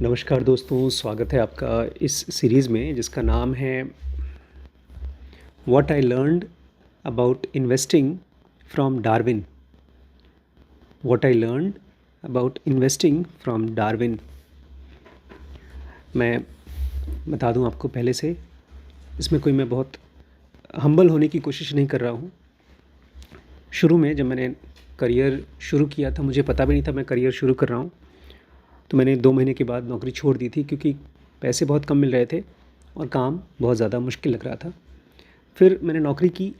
नमस्कार दोस्तों, स्वागत है आपका इस सीरीज़ में जिसका नाम है what I learned about investing from Darwin. What I learned about investing from Darwin. मैं बता दूं आपको पहले से, इसमें कोई मैं बहुत हम्बल होने की कोशिश नहीं कर रहा हूं। शुरू में जब मैंने करियर शुरू किया था, मुझे पता भी नहीं था मैं करियर शुरू कर रहा हूं। तो मैंने 2 महीने के बाद नौकरी छोड़ दी थी क्योंकि पैसे बहुत कम मिल रहे थे और काम बहुत ज़्यादा मुश्किल लग रहा था। फिर मैंने नौकरी की,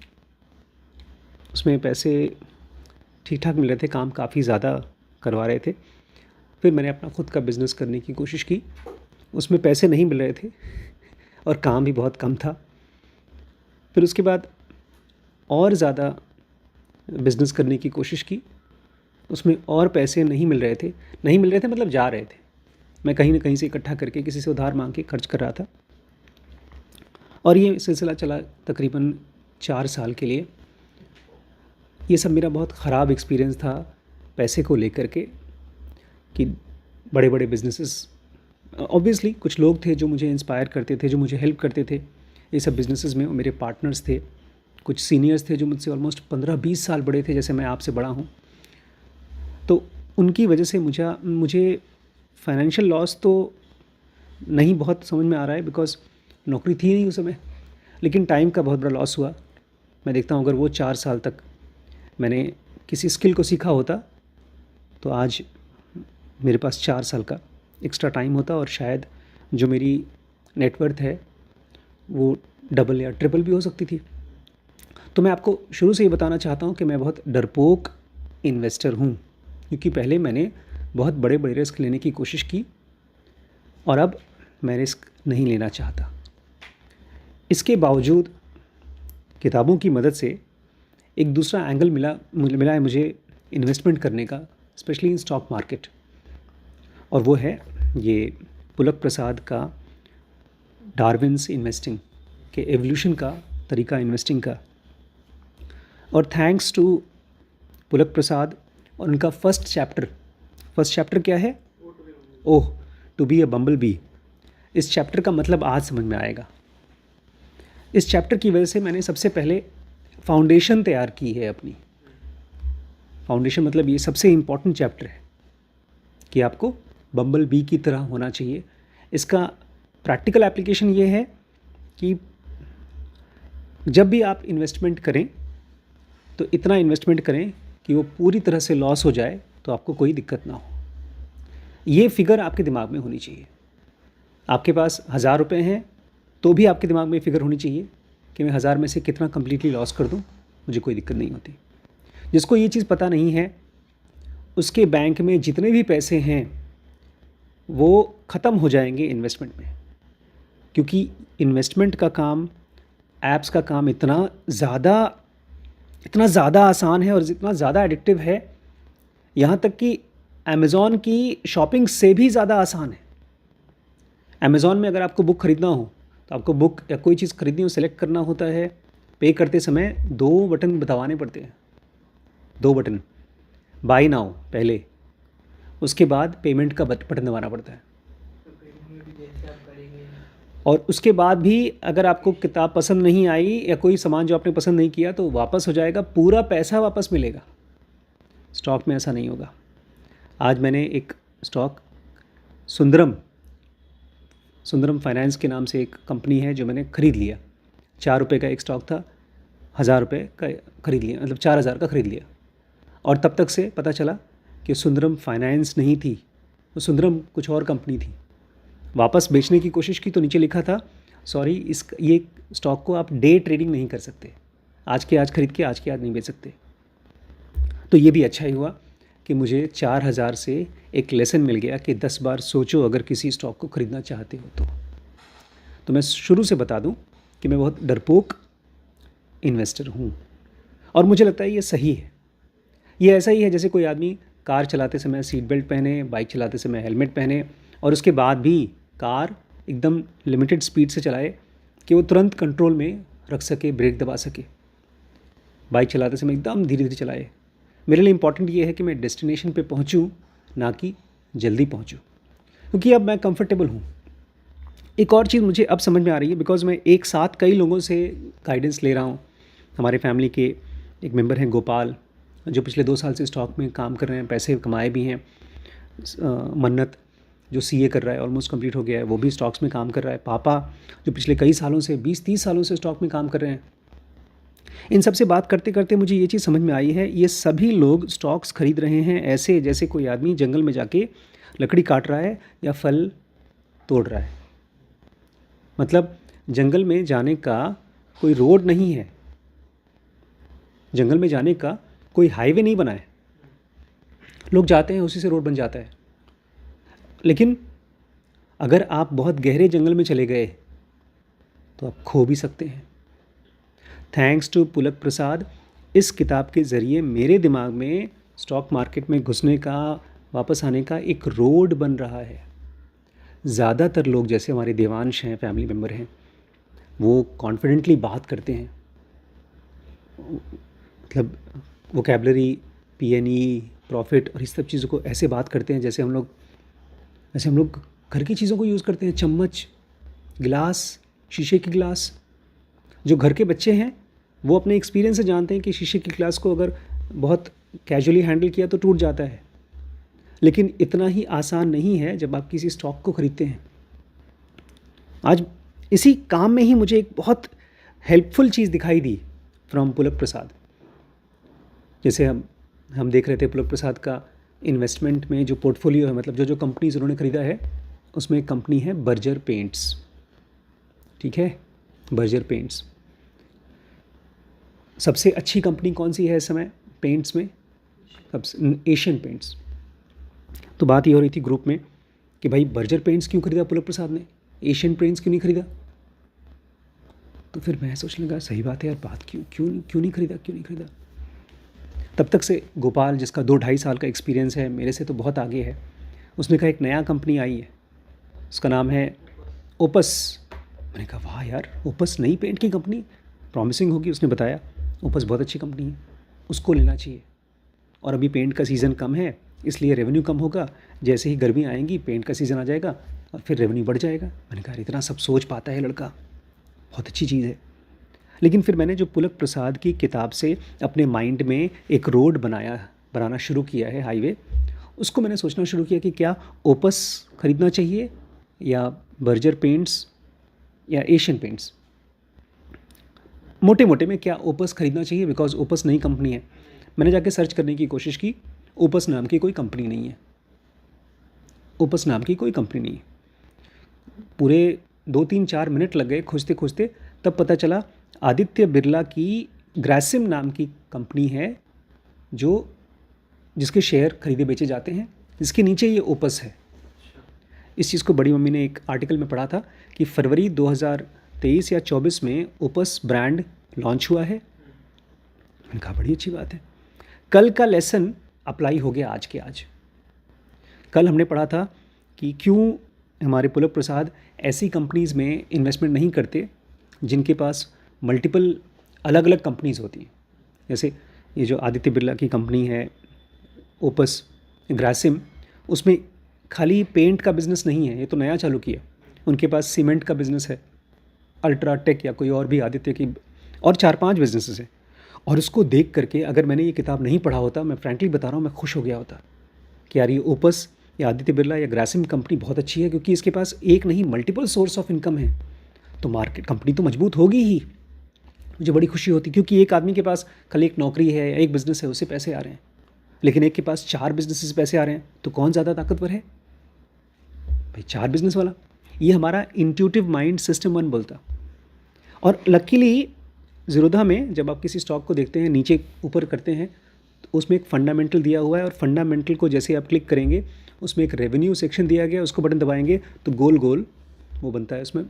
उसमें पैसे ठीक-ठाक मिल रहे थे, काम काफ़ी ज़्यादा करवा रहे थे। फिर मैंने अपना खुद का बिज़नेस करने की कोशिश की, उसमें पैसे नहीं मिल रहे थे और काम भी बहुत कम था। फिर उसके बाद और ज़्यादा बिज़नेस करने की कोशिश की, उसमें और पैसे नहीं मिल रहे थे। नहीं मिल रहे थे मतलब जा रहे थे। मैं कहीं न कहीं से इकट्ठा करके किसी से उधार माँग के खर्च कर रहा था और ये सिलसिला चला तकरीबन 4 साल के लिए। ये सब मेरा बहुत ख़राब एक्सपीरियंस था पैसे को लेकर के कि बड़े-बड़े बिज़नेसेस, ऑब्वियसली कुछ लोग थे जो मुझे इंस्पायर करते थे, जो मुझे हेल्प करते थे ये सब बिज़नेसेस में, मेरे पार्टनर्स थे। कुछ सीनियर्स थे जो मुझसे ऑलमोस्ट 15-20 साल बड़े थे, जैसे मैं आपसे बड़ा हूँ। तो उनकी वजह से मुझे फाइनेंशियल लॉस तो नहीं बहुत समझ में आ रहा है, बिकॉज़ नौकरी थी नहीं उस समय, लेकिन टाइम का बहुत बड़ा लॉस हुआ। मैं देखता हूँ अगर वो 4 साल तक मैंने किसी स्किल को सीखा होता तो आज मेरे पास 4 साल का एक्स्ट्रा टाइम होता और शायद जो मेरी नेटवर्थ है वो डबल या ट्रिपल भी हो सकती थी। तो मैं आपको शुरू से ये बताना चाहता हूँ कि मैं बहुत डरपोक इन्वेस्टर हूँ, क्योंकि पहले मैंने बहुत बड़े-बड़े रिस्क लेने की कोशिश की और अब मैं रिस्क नहीं लेना चाहता। इसके बावजूद किताबों की मदद से एक दूसरा एंगल मिला है मुझे इन्वेस्टमेंट करने का, स्पेशली इन स्टॉक मार्केट, और वो है ये पुलक प्रसाद का डार्विन्स इन्वेस्टिंग के एवोल्यूशन का तरीका इन्वेस्टिंग का। और थैंक्स टू पुलक प्रसाद और उनका फर्स्ट चैप्टर क्या है? Oh, to be a bumble bee. इस चैप्टर का मतलब आज समझ में आएगा। इस चैप्टर की वजह से मैंने सबसे पहले फाउंडेशन तैयार की है अपनी। फाउंडेशन मतलब ये सबसे इम्पॉर्टेंट चैप्टर है कि आपको बम्बल बी की तरह होना चाहिए। इसका प्रैक्टिकल एप्लीकेशन ये है कि जब भी आप इन्वेस्टमेंट करें तो इतना इन्वेस्टमेंट करें कि वो पूरी तरह से लॉस हो जाए तो आपको कोई दिक्कत ना हो। ये फिगर आपके दिमाग में होनी चाहिए। आपके पास 1000 रुपये हैं तो भी आपके दिमाग में फिगर होनी चाहिए कि मैं 1000 में से कितना कम्प्लीटली लॉस कर दूं, मुझे कोई दिक्कत नहीं होती। जिसको ये चीज़ पता नहीं है, उसके बैंक में जितने भी पैसे हैं वो ख़त्म हो जाएंगे इन्वेस्टमेंट में, क्योंकि इन्वेस्टमेंट का काम, ऐप्स का काम इतना ज़्यादा आसान है और इतना ज़्यादा एडिक्टिव है, यहाँ तक कि अमेज़ॉन की शॉपिंग से भी ज़्यादा आसान है। अमेज़ॉन में अगर आपको बुक ख़रीदना हो तो आपको बुक या कोई चीज़ खरीदनी हो, सेलेक्ट करना होता है, पे करते समय 2 बटन दबाने पड़ते हैं। 2 बटन, बाय नाउ पहले, उसके बाद पेमेंट का बटन दबाना पड़ता है। और उसके बाद भी अगर आपको किताब पसंद नहीं आई या कोई सामान जो आपने पसंद नहीं किया तो वापस हो जाएगा, पूरा पैसा वापस मिलेगा। स्टॉक में ऐसा नहीं होगा। आज मैंने एक स्टॉक सुंदरम फाइनेंस के नाम से एक कंपनी है जो मैंने ख़रीद लिया। 4 रुपये का एक स्टॉक था, 1000 रुपये का ख़रीद लिया, मतलब 4000 का ख़रीद लिया। और तब तक से पता चला कि सुंदरम फाइनेंस नहीं थी, वो सुंदरम कुछ और कंपनी थी। वापस बेचने की कोशिश की तो नीचे लिखा था, सॉरी, ये स्टॉक को आप डे ट्रेडिंग नहीं कर सकते, आज के आज खरीद के आज के आज नहीं बेच सकते। तो ये भी अच्छा ही हुआ कि मुझे 4000 से एक लेसन मिल गया कि 10 बार सोचो अगर किसी स्टॉक को ख़रीदना चाहते हो तो मैं शुरू से बता दूं कि मैं बहुत डरपोक इन्वेस्टर हूँ और मुझे लगता है ये सही है। ये ऐसा ही है जैसे कोई आदमी कार चलाते समय सीट बेल्ट पहने, बाइक चलाते समय हेलमेट पहने और उसके बाद भी कार एकदम लिमिटेड स्पीड से चलाए कि वो तुरंत कंट्रोल में रख सके, ब्रेक दबा सके। बाइक चलाते समय एकदम धीरे धीरे चलाए। मेरे लिए इम्पॉर्टेंट ये है कि मैं डेस्टिनेशन पे पहुंचूं, ना कि जल्दी पहुंचूं। क्योंकि अब मैं कंफर्टेबल हूँ। एक और चीज़ मुझे अब समझ में आ रही है, बिकॉज़ मैं एक साथ कई लोगों से गाइडेंस ले रहा हूँ। हमारे फैमिली के एक मेंबर हैं गोपाल, जो पिछले 2 साल से स्टॉक में काम कर रहे हैं, पैसे कमाए भी हैं। मन्नत जो सीए कर रहा है, ऑलमोस्ट कंप्लीट हो गया है, वो भी स्टॉक्स में काम कर रहा है। पापा जो पिछले कई सालों से 20-30 सालों से स्टॉक में काम कर रहे हैं। इन सब से बात करते करते मुझे ये चीज़ समझ में आई है, ये सभी लोग स्टॉक्स खरीद रहे हैं ऐसे जैसे कोई आदमी जंगल में जाके लकड़ी काट रहा है या फल तोड़ रहा है। मतलब जंगल में जाने का कोई रोड नहीं है, जंगल में जाने का कोई हाईवे नहीं बना है। लोग जाते हैं, उसी से रोड बन जाता है। लेकिन अगर आप बहुत गहरे जंगल में चले गए तो आप खो भी सकते हैं। थैंक्स टू पुलक प्रसाद, इस किताब के ज़रिए मेरे दिमाग में स्टॉक मार्केट में घुसने का, वापस आने का एक रोड बन रहा है। ज़्यादातर लोग, जैसे हमारे देवांश हैं, फैमिली मेम्बर हैं, वो कॉन्फिडेंटली बात करते हैं, मतलब वोकैबलरी, पीएनई, प्रॉफिट और इस सब चीज़ों को ऐसे बात करते हैं जैसे हम लोग घर की चीज़ों को यूज़ करते हैं। चम्मच, गिलास, शीशे की गिलास। जो घर के बच्चे हैं वो अपने एक्सपीरियंस से जानते हैं कि शीशे की गिलास को अगर बहुत कैजुअली हैंडल किया तो टूट जाता है। लेकिन इतना ही आसान नहीं है जब आप किसी स्टॉक को खरीदते हैं। आज इसी काम में ही मुझे एक बहुत हेल्पफुल चीज़ दिखाई दी फ्रॉम पुलक प्रसाद। जैसे हम देख रहे थे पुलक प्रसाद का इन्वेस्टमेंट में जो पोर्टफोलियो है, मतलब जो कंपनीज उन्होंने ख़रीदा है, उसमें एक कंपनी है बर्जर पेंट्स। ठीक है, बर्जर पेंट्स। सबसे अच्छी कंपनी कौन सी है इस समय पेंट्स में? Asian paints. तो बात ये हो रही थी ग्रुप में कि भाई बर्जर पेंट्स क्यों खरीदा पुलक प्रसाद ने, एशियन पेंट्स क्यों नहीं खरीदा? तो फिर मैं सोचने लगा सही बात है यार, बात क्यों नहीं खरीदा। तब तक से गोपाल, जिसका 2-2.5 साल का एक्सपीरियंस है, मेरे से तो बहुत आगे है, उसने कहा एक नया कंपनी आई है, उसका नाम है ओपस। मैंने कहा वाह यार, ओपस नई पेंट की कंपनी, प्रॉमिसिंग होगी। उसने बताया ओपस बहुत अच्छी कंपनी है, उसको लेना चाहिए। और अभी पेंट का सीज़न कम है, इसलिए रेवेन्यू कम होगा। जैसे ही गर्मी आएंगी, पेंट का सीज़न आ जाएगा और फिर रेवेन्यू बढ़ जाएगा। मैंने कहा इतना सब सोच पाता है लड़का, बहुत अच्छी चीज़ है। लेकिन फिर मैंने जो पुलक प्रसाद की किताब से अपने माइंड में एक रोड बनाना शुरू किया है, हाईवे, उसको मैंने सोचना शुरू किया कि क्या ओपस ख़रीदना चाहिए या बर्जर पेंट्स या एशियन पेंट्स। मोटे मोटे में क्या ओपस ख़रीदना चाहिए, बिकॉज ओपस नई कंपनी है। मैंने जाके सर्च करने की कोशिश की, ओपस नाम की कोई कंपनी नहीं है। ओपस नाम की कोई कंपनी नहीं है। पूरे 2-3-4 मिनट लग गए खोजते खोजते, तब पता चला आदित्य बिरला की ग्रासिम नाम की कंपनी है जिसके शेयर खरीदे बेचे जाते हैं, जिसके नीचे ये ओपस है। इस चीज़ को बड़ी मम्मी ने एक आर्टिकल में पढ़ा था कि फरवरी 2023 या 24 में ओपस ब्रांड लॉन्च हुआ है। मैंने कहा बड़ी अच्छी बात है। कल का लेसन अप्लाई हो गया आज के आज। कल हमने पढ़ा था कि क्यों हमारे पुलक प्रसाद ऐसी कंपनीज़ में इन्वेस्टमेंट नहीं करते जिनके पास मल्टीपल अलग अलग कंपनीज़ होती हैं। जैसे ये जो आदित्य बिरला की कंपनी है ओपस ग्रासिम, उसमें खाली पेंट का बिज़नेस नहीं है, ये तो नया चालू किया। उनके पास सीमेंट का बिज़नेस है, अल्ट्राटेक या कोई और भी आदित्य की, और 4-5 बिजनेसेस हैं। और उसको देख करके अगर मैंने ये किताब नहीं पढ़ा होता, मैं फ्रैंकली बता रहा हूँ, मैं खुश हो गया होता कि यार ये ओपस या आदित्य बिरला या ग्रासिम कंपनी बहुत अच्छी है, क्योंकि इसके पास एक नहीं मल्टीपल सोर्स ऑफ इनकम है। तो मार्केट कंपनी तो मजबूत होगी ही। मुझे बड़ी खुशी होती, क्योंकि एक आदमी के पास खाली एक नौकरी है या एक बिज़नेस है, उससे पैसे आ रहे हैं, लेकिन एक के पास 4 बिजनेस से पैसे आ रहे हैं, तो कौन ज़्यादा ताकतवर है भाई? 4 बिजनेस वाला। ये हमारा इंट्यूटिव माइंड सिस्टम 1 बोलता। और लकीली ज़ीरोधा में जब आप किसी स्टॉक को देखते हैं, नीचे ऊपर करते हैं, तो उसमें एक फंडामेंटल दिया हुआ है, और फंडामेंटल को जैसे आप क्लिक करेंगे, उसमें एक रेवेन्यू सेक्शन दिया गया, उसको बटन दबाएंगे तो गोल गोल वो बनता है, उसमें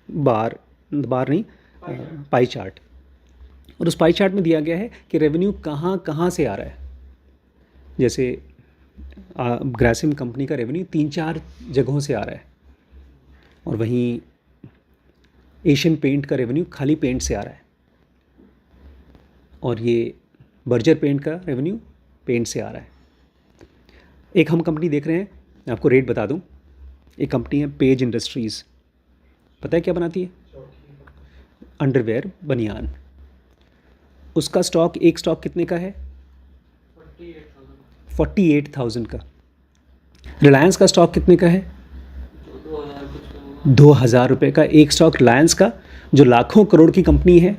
बार नहीं, पाई चार्ट। और उस पाई चार्ट में दिया गया है कि रेवेन्यू कहाँ कहाँ से आ रहा है। जैसे ग्रासिम कंपनी का रेवेन्यू 3-4 जगहों से आ रहा है, और वहीं एशियन पेंट का रेवेन्यू खाली पेंट से आ रहा है, और ये बर्जर पेंट का रेवेन्यू पेंट से आ रहा है। एक हम कंपनी देख रहे हैं, मैं आपको रेट बता दूं, एक कंपनी है पेज इंडस्ट्रीज़, पता है क्या बनाती है? अंडरवेयर, बनियान। उसका स्टॉक, एक स्टॉक कितने का है? 48,000 का। रिलायंस का स्टॉक कितने का है? 2,000 रुपये का एक स्टॉक रिलायंस का, जो लाखों करोड़ की कंपनी है।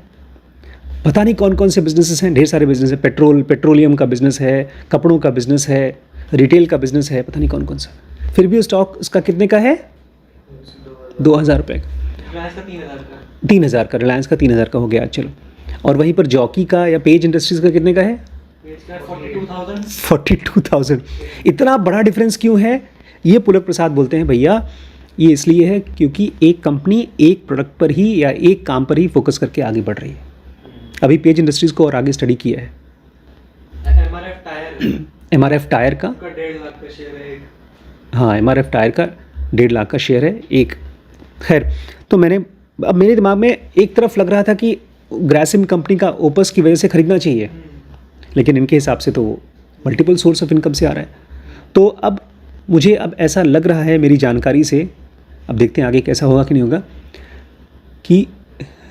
पता नहीं कौन कौन से बिजनेसेस हैं, ढेर सारे बिजनेस है, पेट्रोलियम का बिजनेस है, कपड़ों का बिजनेस है, रिटेल का बिजनेस है, पता नहीं कौन कौन सा। फिर भी स्टॉक उसका कितने का है? 2,000 रुपये का। 3,000 का, रिलायंस का 3,000 का हो गया। चलो, और वहीं पर जॉकी का या पेज इंडस्ट्रीज़ का कितने का है? 42,000। इतना बड़ा डिफरेंस क्यों है? ये पुलक प्रसाद बोलते हैं भैया, ये इसलिए है क्योंकि एक कंपनी एक प्रोडक्ट पर ही या एक काम पर ही फोकस करके आगे बढ़ रही है। अभी पेज इंडस्ट्रीज़ को और आगे स्टडी किया है। MRF टायर का 1.5 लाख का शेयर है एक। हाँ, MRF टायर का 1.5 लाख का शेयर है एक। खैर, तो अब मेरे दिमाग में एक तरफ लग रहा था कि ग्रासिम कंपनी का ओपस की वजह से खरीदना चाहिए, लेकिन इनके हिसाब से तो मल्टीपल सोर्स ऑफ इनकम से आ रहा है। तो अब मुझे ऐसा लग रहा है मेरी जानकारी से, अब देखते हैं आगे कैसा होगा कि नहीं होगा, कि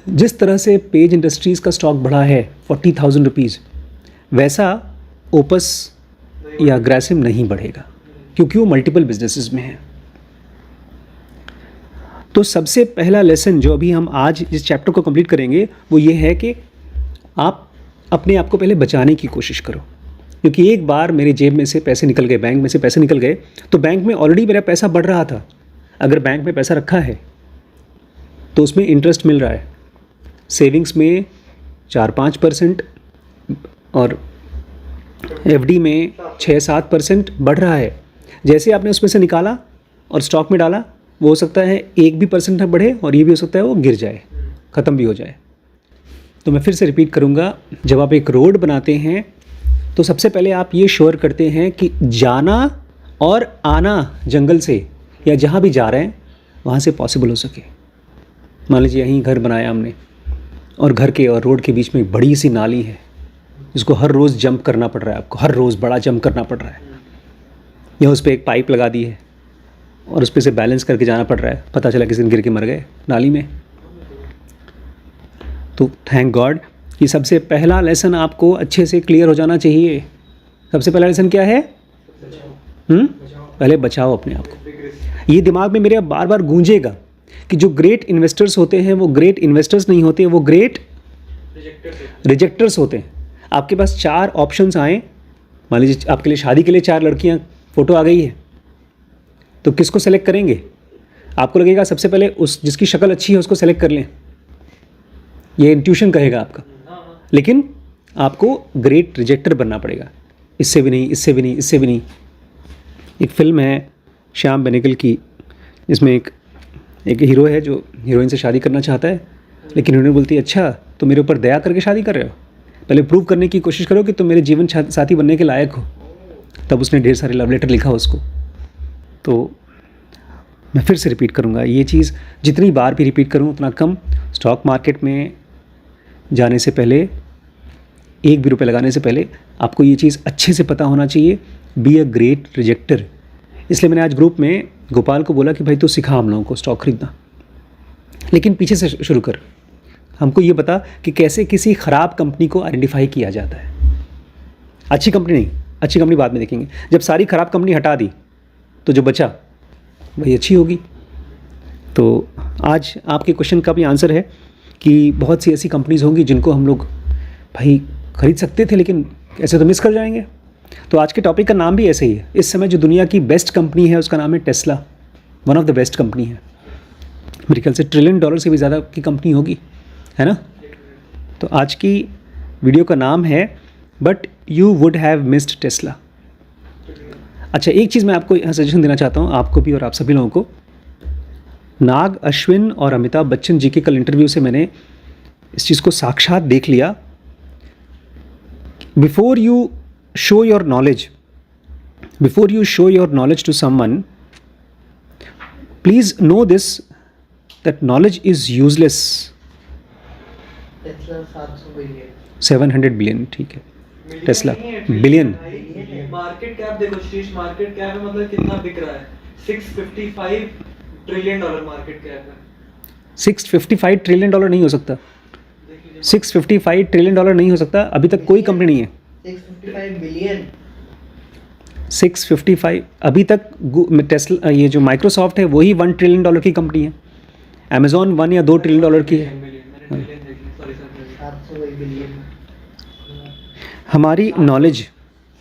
जिस तरह से पेज इंडस्ट्रीज़ का स्टॉक बढ़ा है 40,000 रुपीज़, वैसा ओपस या ग्रासिम नहीं बढ़ेगा, क्योंकि वो मल्टीपल बिजनेसेस में है। तो सबसे पहला लेसन जो अभी हम आज इस चैप्टर को कंप्लीट करेंगे वो ये है कि आप अपने आप को पहले बचाने की कोशिश करो, क्योंकि एक बार मेरी जेब में से पैसे निकल गए, बैंक में से पैसे निकल गए, तो बैंक में ऑलरेडी मेरा पैसा बढ़ रहा था। अगर बैंक में पैसा रखा है तो उसमें इंटरेस्ट मिल रहा है, सेविंग्स में 4-5% और FD में 6-7% बढ़ रहा है। जैसे आपने उसमें से निकाला और स्टॉक में डाला, वो हो सकता है 1% ना बढ़े, और ये भी हो सकता है वो गिर जाए, ख़त्म भी हो जाए। तो मैं फिर से रिपीट करूँगा, जब आप एक रोड बनाते हैं तो सबसे पहले आप ये श्योर करते हैं कि जाना और आना जंगल से या जहाँ भी जा रहे हैं वहाँ से पॉसिबल हो सके। मान लीजिए यहीं घर बनाया हमने, और घर के और रोड के बीच में एक बड़ी सी नाली है, जिसको हर रोज़ जंप करना पड़ रहा है, आपको हर रोज़ बड़ा जंप करना पड़ रहा है, या उस पर एक पाइप लगा दी है और उस पर से बैलेंस करके जाना पड़ रहा है, पता चला किसी दिन गिर के मर गए नाली में। तो थैंक गॉड कि सबसे पहला लेसन आपको अच्छे से क्लियर हो जाना चाहिए। सबसे पहला लेसन क्या है? पहले बचाओ अपने आप को। ये दिमाग में मेरे बार बार गूंजेगा कि जो ग्रेट इन्वेस्टर्स होते हैं वो ग्रेट इन्वेस्टर्स नहीं होते, वो ग्रेट रिजेक्टर्स होते हैं। आपके पास 4 ऑप्शंस आए, मान लीजिए आपके लिए शादी के लिए 4 लड़कियां फ़ोटो आ गई है, तो किसको सेलेक्ट करेंगे? आपको लगेगा सबसे पहले उस जिसकी शक्ल अच्छी है उसको सेलेक्ट कर लें, ये इंट्यूशन कहेगा आपका, लेकिन आपको ग्रेट रिजेक्टर बनना पड़ेगा। इससे भी नहीं, इससे भी नहीं, इससे भी नहीं। एक फिल्म है श्याम बेनेगल की, जिसमें एक हीरो है जो हीरोइन से शादी करना चाहता है, लेकिन हीरोइन बोलती है अच्छा तो मेरे ऊपर दया करके शादी कर रहे हो, पहले प्रूव करने की कोशिश करो कि तुम मेरे जीवन साथी बनने के लायक हो। तब उसने ढेर सारे लव लेटर लिखा उसको। तो मैं फिर से रिपीट करूँगा, ये चीज़ जितनी बार भी रिपीट करूँ उतना कम। स्टॉक मार्केट में जाने से पहले, एक भी रुपये लगाने से पहले आपको ये चीज़ अच्छे से पता होना चाहिए, बी अ ग्रेट रिजेक्टर। इसलिए मैंने आज ग्रुप में गोपाल को बोला कि भाई तू सिखा हम लोगों को स्टॉक खरीदना, लेकिन पीछे से शुरू कर। हमको ये बता कि कैसे किसी ख़राब कंपनी को आइडेंटिफाई किया जाता है। अच्छी कंपनी नहीं, अच्छी कंपनी बाद में देखेंगे। जब सारी ख़राब कंपनी हटा दी तो जो बचा वही अच्छी होगी। तो आज आपके क्वेश्चन का भी आंसर है कि बहुत सी ऐसी कंपनीज़ होंगी जिनको हम लोग भाई खरीद सकते थे, लेकिन ऐसे तो मिस कर जाएंगे। तो आज के टॉपिक का नाम भी ऐसे ही है। इस समय जो दुनिया की बेस्ट कंपनी है उसका नाम है Tesla, one of the best company है। मेरे ख्याल से $1 ट्रिलियन से भी ज़्यादा की कंपनी होगी, है ना। तो आज की वीडियो का नाम है but you would have missed Tesla. अच्छा, एक चीज़ मैं आपको यहाँ सजेशन देना चाहता हूँ, आपको भी और आप सभी लोगों को। नाग अश्विन और अमिताभ बच्चन जी के कल इंटरव्यू से मैंने इस चीज़ को साक्षात देख लिया। Before you show your knowledge to someone, please know this that knowledge is useless. 700 billion, ठीक है, टेस्ला बिलियन। मार्केट कैप देखो, शीर्ष मार्केट कैप मतलब कितना बिक रहा है, $655 ट्रिलियन मार्केट कैप है। $655 ट्रिलियन नहीं हो सकता। $655 ट्रिलियन नहीं हो सकता। अभी तक कोई कंपनी नहीं है। 655 बिलियन। 655 अभी तक टेस्ला, ये जो माइक्रोसॉफ्ट है वही $1 ट्रिलियन की कंपनी है। अमेजॉन $1 या $2 ट्रिलियन की है। हमारी नॉलेज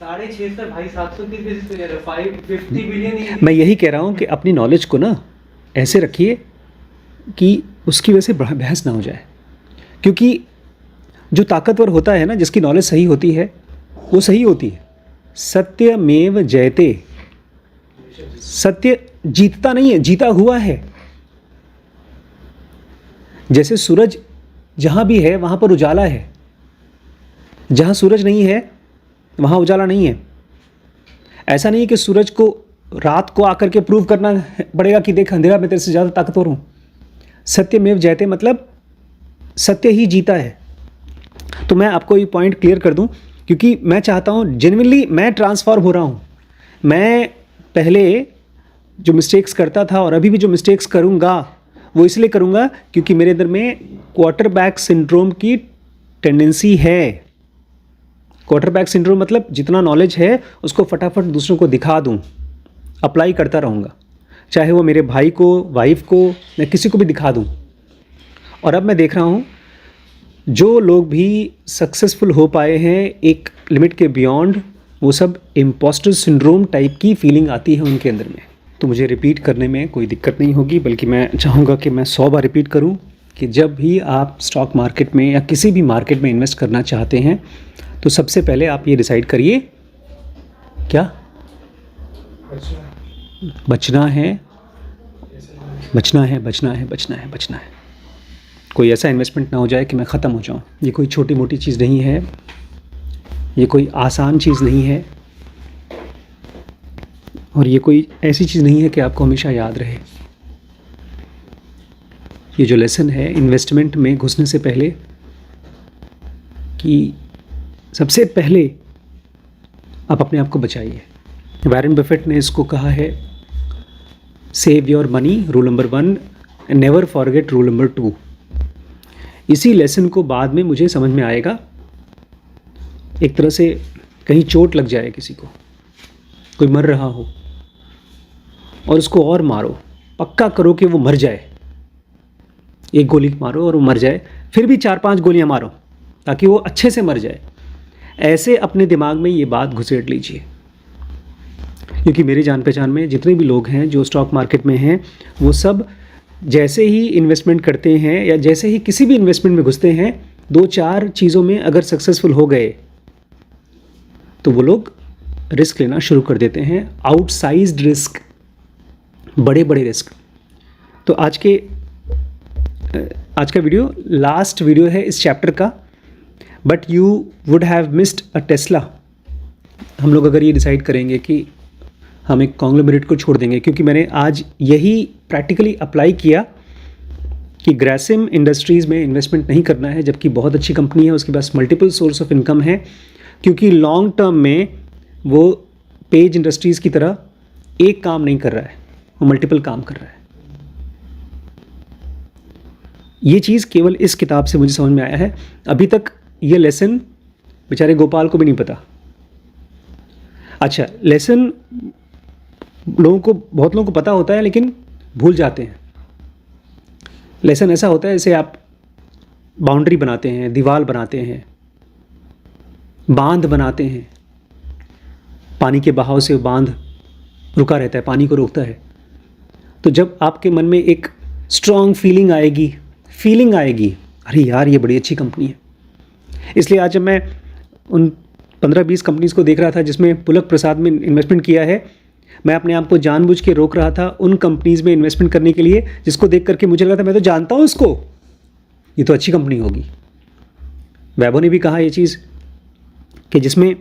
650 भाई 700 की बेसिस पे कह रहा है, 550 बिलियन। मैं यही कह रहा हूँ कि अपनी नॉलेज को ना ऐसे रखिए कि उसकी वजह से बहस ना हो जाए, क्योंकि जो ताकतवर होता है ना, जिसकी नॉलेज सही होती है वो सही होती है। सत्यमेव जयते, सत्य जीतता नहीं है, जीता हुआ है। जैसे सूरज जहाँ भी है वहाँ पर उजाला है, जहाँ सूरज नहीं है वहाँ उजाला नहीं है। ऐसा नहीं है कि सूरज को रात को आकर के प्रूव करना पड़ेगा कि देख अंधेरा मैं तेरे से ज़्यादा ताकतवर हूँ। सत्यमेव जयते मतलब सत्य ही जीता है। तो मैं आपको ये पॉइंट क्लियर कर दूं, क्योंकि मैं चाहता हूं जेन्युइनली, मैं ट्रांसफॉर्म हो रहा हूं। मैं पहले जो मिस्टेक्स करता था और अभी भी जो मिस्टेक्स करूंगा वो इसलिए करूंगा क्योंकि मेरे अंदर में क्वार्टरबैक सिंड्रोम की टेंडेंसी है। क्वार्टरबैक सिंड्रोम मतलब जितना नॉलेज है उसको फटाफट दूसरों को दिखा दूं, अप्लाई करता रहूँगा, चाहे वो मेरे भाई को, वाइफ को या किसी को भी दिखा दूं। और अब मैं देख रहा हूँ जो लोग भी सक्सेसफुल हो पाए हैं एक लिमिट के बियॉन्ड, वो सब इम्पोस्टर सिंड्रोम टाइप की फीलिंग आती है उनके अंदर में। तो मुझे रिपीट करने में कोई दिक्कत नहीं होगी, बल्कि मैं चाहूँगा कि मैं 100 बार रिपीट करूँ कि जब भी आप स्टॉक मार्केट में या किसी भी मार्केट में इन्वेस्ट करना चाहते हैं तो सबसे पहले आप ये डिसाइड करिए क्या बचना है, बचना है, बचना है, बचना है, बचना है। कोई ऐसा इन्वेस्टमेंट ना हो जाए कि मैं ख़त्म हो जाऊं। ये कोई छोटी मोटी चीज़ नहीं है, ये कोई आसान चीज़ नहीं है, और ये कोई ऐसी चीज़ नहीं है कि आपको हमेशा याद रहे। ये जो लेसन है इन्वेस्टमेंट में घुसने से पहले, कि सबसे पहले आप अपने आप को बचाइए। वॉरेन बफेट ने इसको कहा है, save your money rule number 1 and never forget rule number 2। इसी लेसन को बाद में मुझे समझ में आएगा। एक तरह से कहीं चोट लग जाए, किसी को, कोई मर रहा हो और उसको और मारो, पक्का करो कि वो मर जाए। एक गोली मारो और वो मर जाए, फिर भी 4-5 गोलियां मारो ताकि वो अच्छे से मर जाए। ऐसे अपने दिमाग में ये बात घुसेड़ लीजिए, क्योंकि मेरी जान पहचान में जितने भी लोग हैं जो स्टॉक मार्केट में हैं, वो सब जैसे ही इन्वेस्टमेंट करते हैं या जैसे ही किसी भी इन्वेस्टमेंट में घुसते हैं, 2-4 चीज़ों में अगर सक्सेसफुल हो गए तो वो लोग रिस्क लेना शुरू कर देते हैं, आउटसाइज्ड रिस्क, बड़े बड़े रिस्क। तो आज का वीडियो लास्ट वीडियो है इस चैप्टर का, but you would have missed a Tesla. हम लोग अगर ये डिसाइड करेंगे कि हम एक कॉन्ग्लोमेरेट को छोड़ देंगे, क्योंकि मैंने आज यही प्रैक्टिकली अप्लाई किया कि ग्रासिम इंडस्ट्रीज़ में इन्वेस्टमेंट नहीं करना है, जबकि बहुत अच्छी कंपनी है, उसके पास मल्टीपल सोर्स ऑफ इनकम है, क्योंकि लॉन्ग टर्म में वो पेज इंडस्ट्रीज़ की तरह एक काम नहीं कर रहा है, वो मल्टीपल काम कर रहा है। ये चीज़ केवल इस किताब से मुझे समझ में आया है। अभी तक ये लेसन बेचारे गोपाल को भी नहीं पता। अच्छा, लेसन बहुत लोगों को पता होता है लेकिन भूल जाते हैं। लेसन ऐसा होता है जैसे आप बाउंड्री बनाते हैं, दीवार बनाते हैं, बांध बनाते हैं, पानी के बहाव से बांध रुका रहता है, पानी को रोकता है। तो जब आपके मन में एक स्ट्रॉन्ग फीलिंग आएगी, अरे यार ये बड़ी अच्छी कंपनी है। इसलिए आज जब मैं उन 15-20 कंपनीज़ को देख रहा था जिसमें पुलक प्रसाद में इन्वेस्टमेंट किया है, मैं अपने आप को जानबूझ के रोक रहा था उन कंपनीज़ में इन्वेस्टमेंट करने के लिए जिसको देख करके मुझे लगा था मैं तो जानता हूँ इसको, ये तो अच्छी कंपनी होगी। वैभव ने भी कहा ये चीज़ कि जिसमें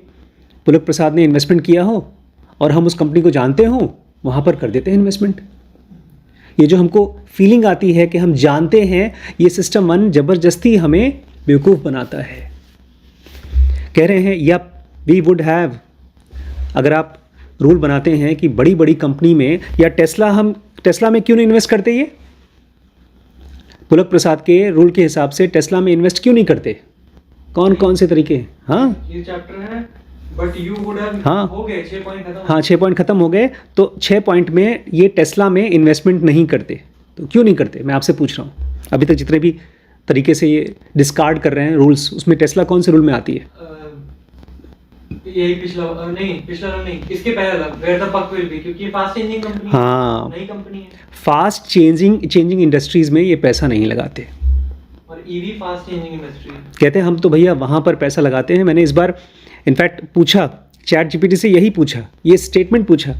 पुलक प्रसाद ने इन्वेस्टमेंट किया हो और हम उस कंपनी को जानते हों, वहाँ पर कर देते हैं इन्वेस्टमेंट। ये जो हमको फीलिंग आती है कि हम जानते हैं, ये सिस्टम 1 ज़बरदस्ती हमें बेवकूफ़ बनाता है। कह रहे हैं या वी वुड हैव, अगर आप रूल बनाते हैं कि बड़ी बड़ी कंपनी में या टेस्ला में क्यों नहीं इन्वेस्ट करते ये? पुलक प्रसाद के रूल के हिसाब से टेस्ला में इन्वेस्ट क्यों नहीं करते? कौन कौन से तरीके हैं? हाँ ये चैप्टर है, बट यू वुड हैव, हाँ। हो गए 6 पॉइंट खत्म। हाँ 6 पॉइंट खत्म हो गए, तो 6 पॉइंट में ये टेस्ला में इन्वेस्टमेंट नहीं करते, तो क्यों नहीं करते? मैं आपसे पूछ रहा हूँ। अभी तक जितने भी तरीके से ये डिस्कार्ड कर रहे हैं रूल्स, उसमें टेस्ला कौन से रूल में आती है? यही पिछला रूल नहीं, इसके पहले वाला, वेयर द पक विल बी, क्योंकि फास्ट चेंजिंग कंपनी है, हाँ, नई कंपनी है, फास्ट चेंजिंग इंडस्ट्रीज में ये पैसा नहीं लगाते। और ईवी फास्ट चेंजिंग इंडस्ट्री। कहते हैं हम तो भैया वहाँ पर पैसा लगाते हैं। मैंने इस बार इनफैक्ट पूछा, चैट जीपीटी से यही पूछा, ये स्टेटमेंट पूछा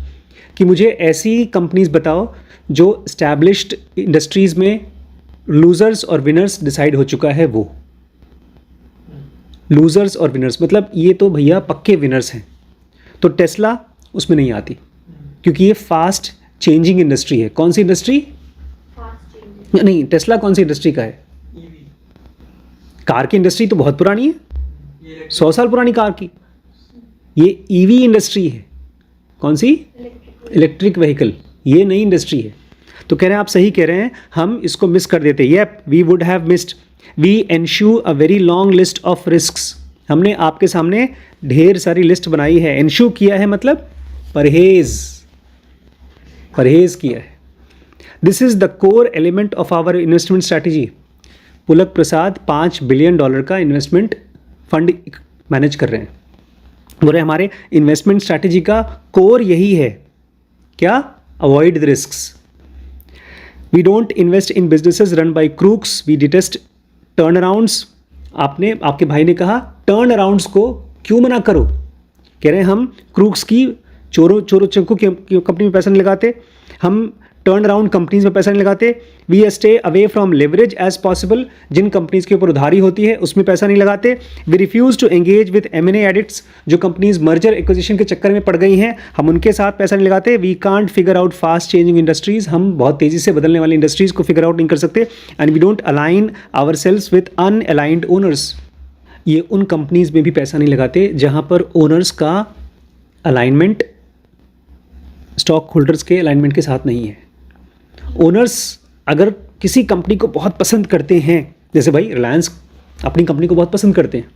कि मुझे ऐसी कंपनीज बताओ जो स्टैब्लिश्ड इंडस्ट्रीज़ में लूजर्स और विनर्स डिसाइड हो चुका है। वो लूजर्स और विनर्स मतलब ये तो भैया पक्के विनर्स हैं। तो टेस्ला उसमें नहीं आती, क्योंकि ये फास्ट चेंजिंग इंडस्ट्री है। कौन सी इंडस्ट्री? Fast changing. नहीं, टेस्ला कौन सी इंडस्ट्री का है? ईवी, कार की इंडस्ट्री तो बहुत पुरानी है, ये 100 साल पुरानी कार की। ये ईवी इंडस्ट्री है। कौन सी? Electric vehicle. ये नई इंडस्ट्री है। तो कह रहे हैं आप सही कह रहे हैं, हम इसको मिस कर देते। Yep, we would have missed, we ensure a very long list of risks. हमने आपके सामने ढेर सारी लिस्ट बनाई है। एंश्यू किया है मतलब परहेज किया है। This is the core element of our investment strategy. Pulak Prasad $5 billion का इन्वेस्टमेंट फंड मैनेज कर रहे हैं। बोले हमारे इन्वेस्टमेंट स्ट्रैटेजी का कोर यही है, क्या? Avoid the risks. We don't invest in businesses run by crooks, we detest turn arounds. आपके भाई ने कहा टर्न अराउंड्स को क्यों मना करो? कह रहे हैं हम क्रूक्स की, चोरों चक्कू की कंपनी में पैसा नहीं लगाते, हम टर्न अराउंड कंपनीज में पैसा नहीं लगाते। We stay away from leverage as possible. जिन कंपनीज के ऊपर उधारी होती है उसमें पैसा नहीं लगाते। We refuse to engage with M&A addicts. जो कंपनीज मर्जर एक्विजिशन के चक्कर में पड़ गई हैं, हम उनके साथ पैसा नहीं लगाते। We can't figure out fast changing industries. हम बहुत तेजी से बदलने वाली इंडस्ट्रीज को फिगर आउट नहीं कर सकते। And we don't align our sales with unaligned owners. ये उन कंपनीज में भी पैसा नहीं लगाते जहाँ पर ओनर्स का अलाइनमेंट स्टॉक होल्डर्स के अलाइनमेंट के साथ नहीं है। ओनर्स अगर किसी कंपनी को बहुत पसंद करते हैं, जैसे भाई रिलायंस अपनी कंपनी को बहुत पसंद करते हैं,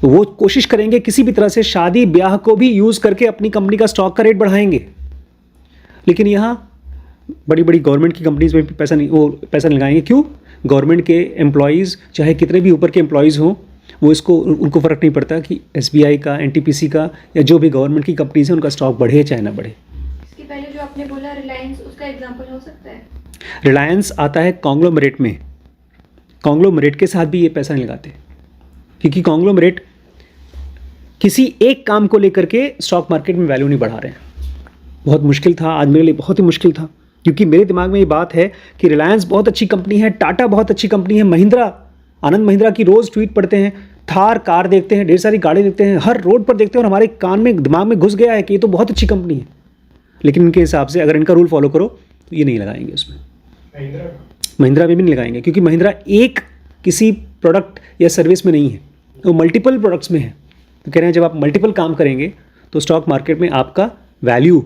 तो वो कोशिश करेंगे किसी भी तरह से शादी ब्याह को भी यूज़ करके अपनी कंपनी का स्टॉक का रेट बढ़ाएंगे। लेकिन यहाँ बड़ी बड़ी गवर्नमेंट की कंपनीज में पैसा नहीं लगाएंगे। क्यों? गवर्नमेंट के एम्प्लॉयज़ चाहे कितने भी ऊपर के एम्प्लॉयज़ हों, वो उनको फ़र्क नहीं पड़ता कि SBI का, NTPC का या जो भी गवर्नमेंट की कंपनीज है उनका स्टॉक बढ़े चाहे ना बढ़े। इसके पहले जो आपने बोला रिलायंस, उसका एग्जांपल हो सकता है? रिलायंस आता है कॉन्ग्लोमरेट में। कॉन्ग्लोमरेट के साथ भी ये पैसा नहीं लगाते, क्योंकि कॉन्ग्लोमरेट किसी एक काम को लेकर के स्टॉक मार्केट में वैल्यू नहीं बढ़ा रहे हैं। बहुत मुश्किल था, आज मेरे लिए बहुत ही मुश्किल था, क्योंकि मेरे दिमाग में ये बात है कि रिलायंस बहुत अच्छी कंपनी है, टाटा बहुत अच्छी कंपनी है, आनंद महिंद्रा की रोज़ ट्वीट पढ़ते हैं, थार कार देखते हैं, ढेर सारी गाड़ी देखते हैं, हर रोड पर देखते हैं, और हमारे कान में दिमाग में घुस गया है कि ये तो बहुत अच्छी कंपनी है। लेकिन इनके हिसाब से अगर इनका रूल फॉलो करो तो ये नहीं लगाएंगे उसमें। महिंद्रा में भी नहीं लगाएंगे, क्योंकि महिंद्रा एक किसी प्रोडक्ट या सर्विस में नहीं है, वो मल्टीपल प्रोडक्ट्स में है। तो कह रहे हैं जब आप मल्टीपल काम करेंगे तो स्टॉक मार्केट में आपका वैल्यू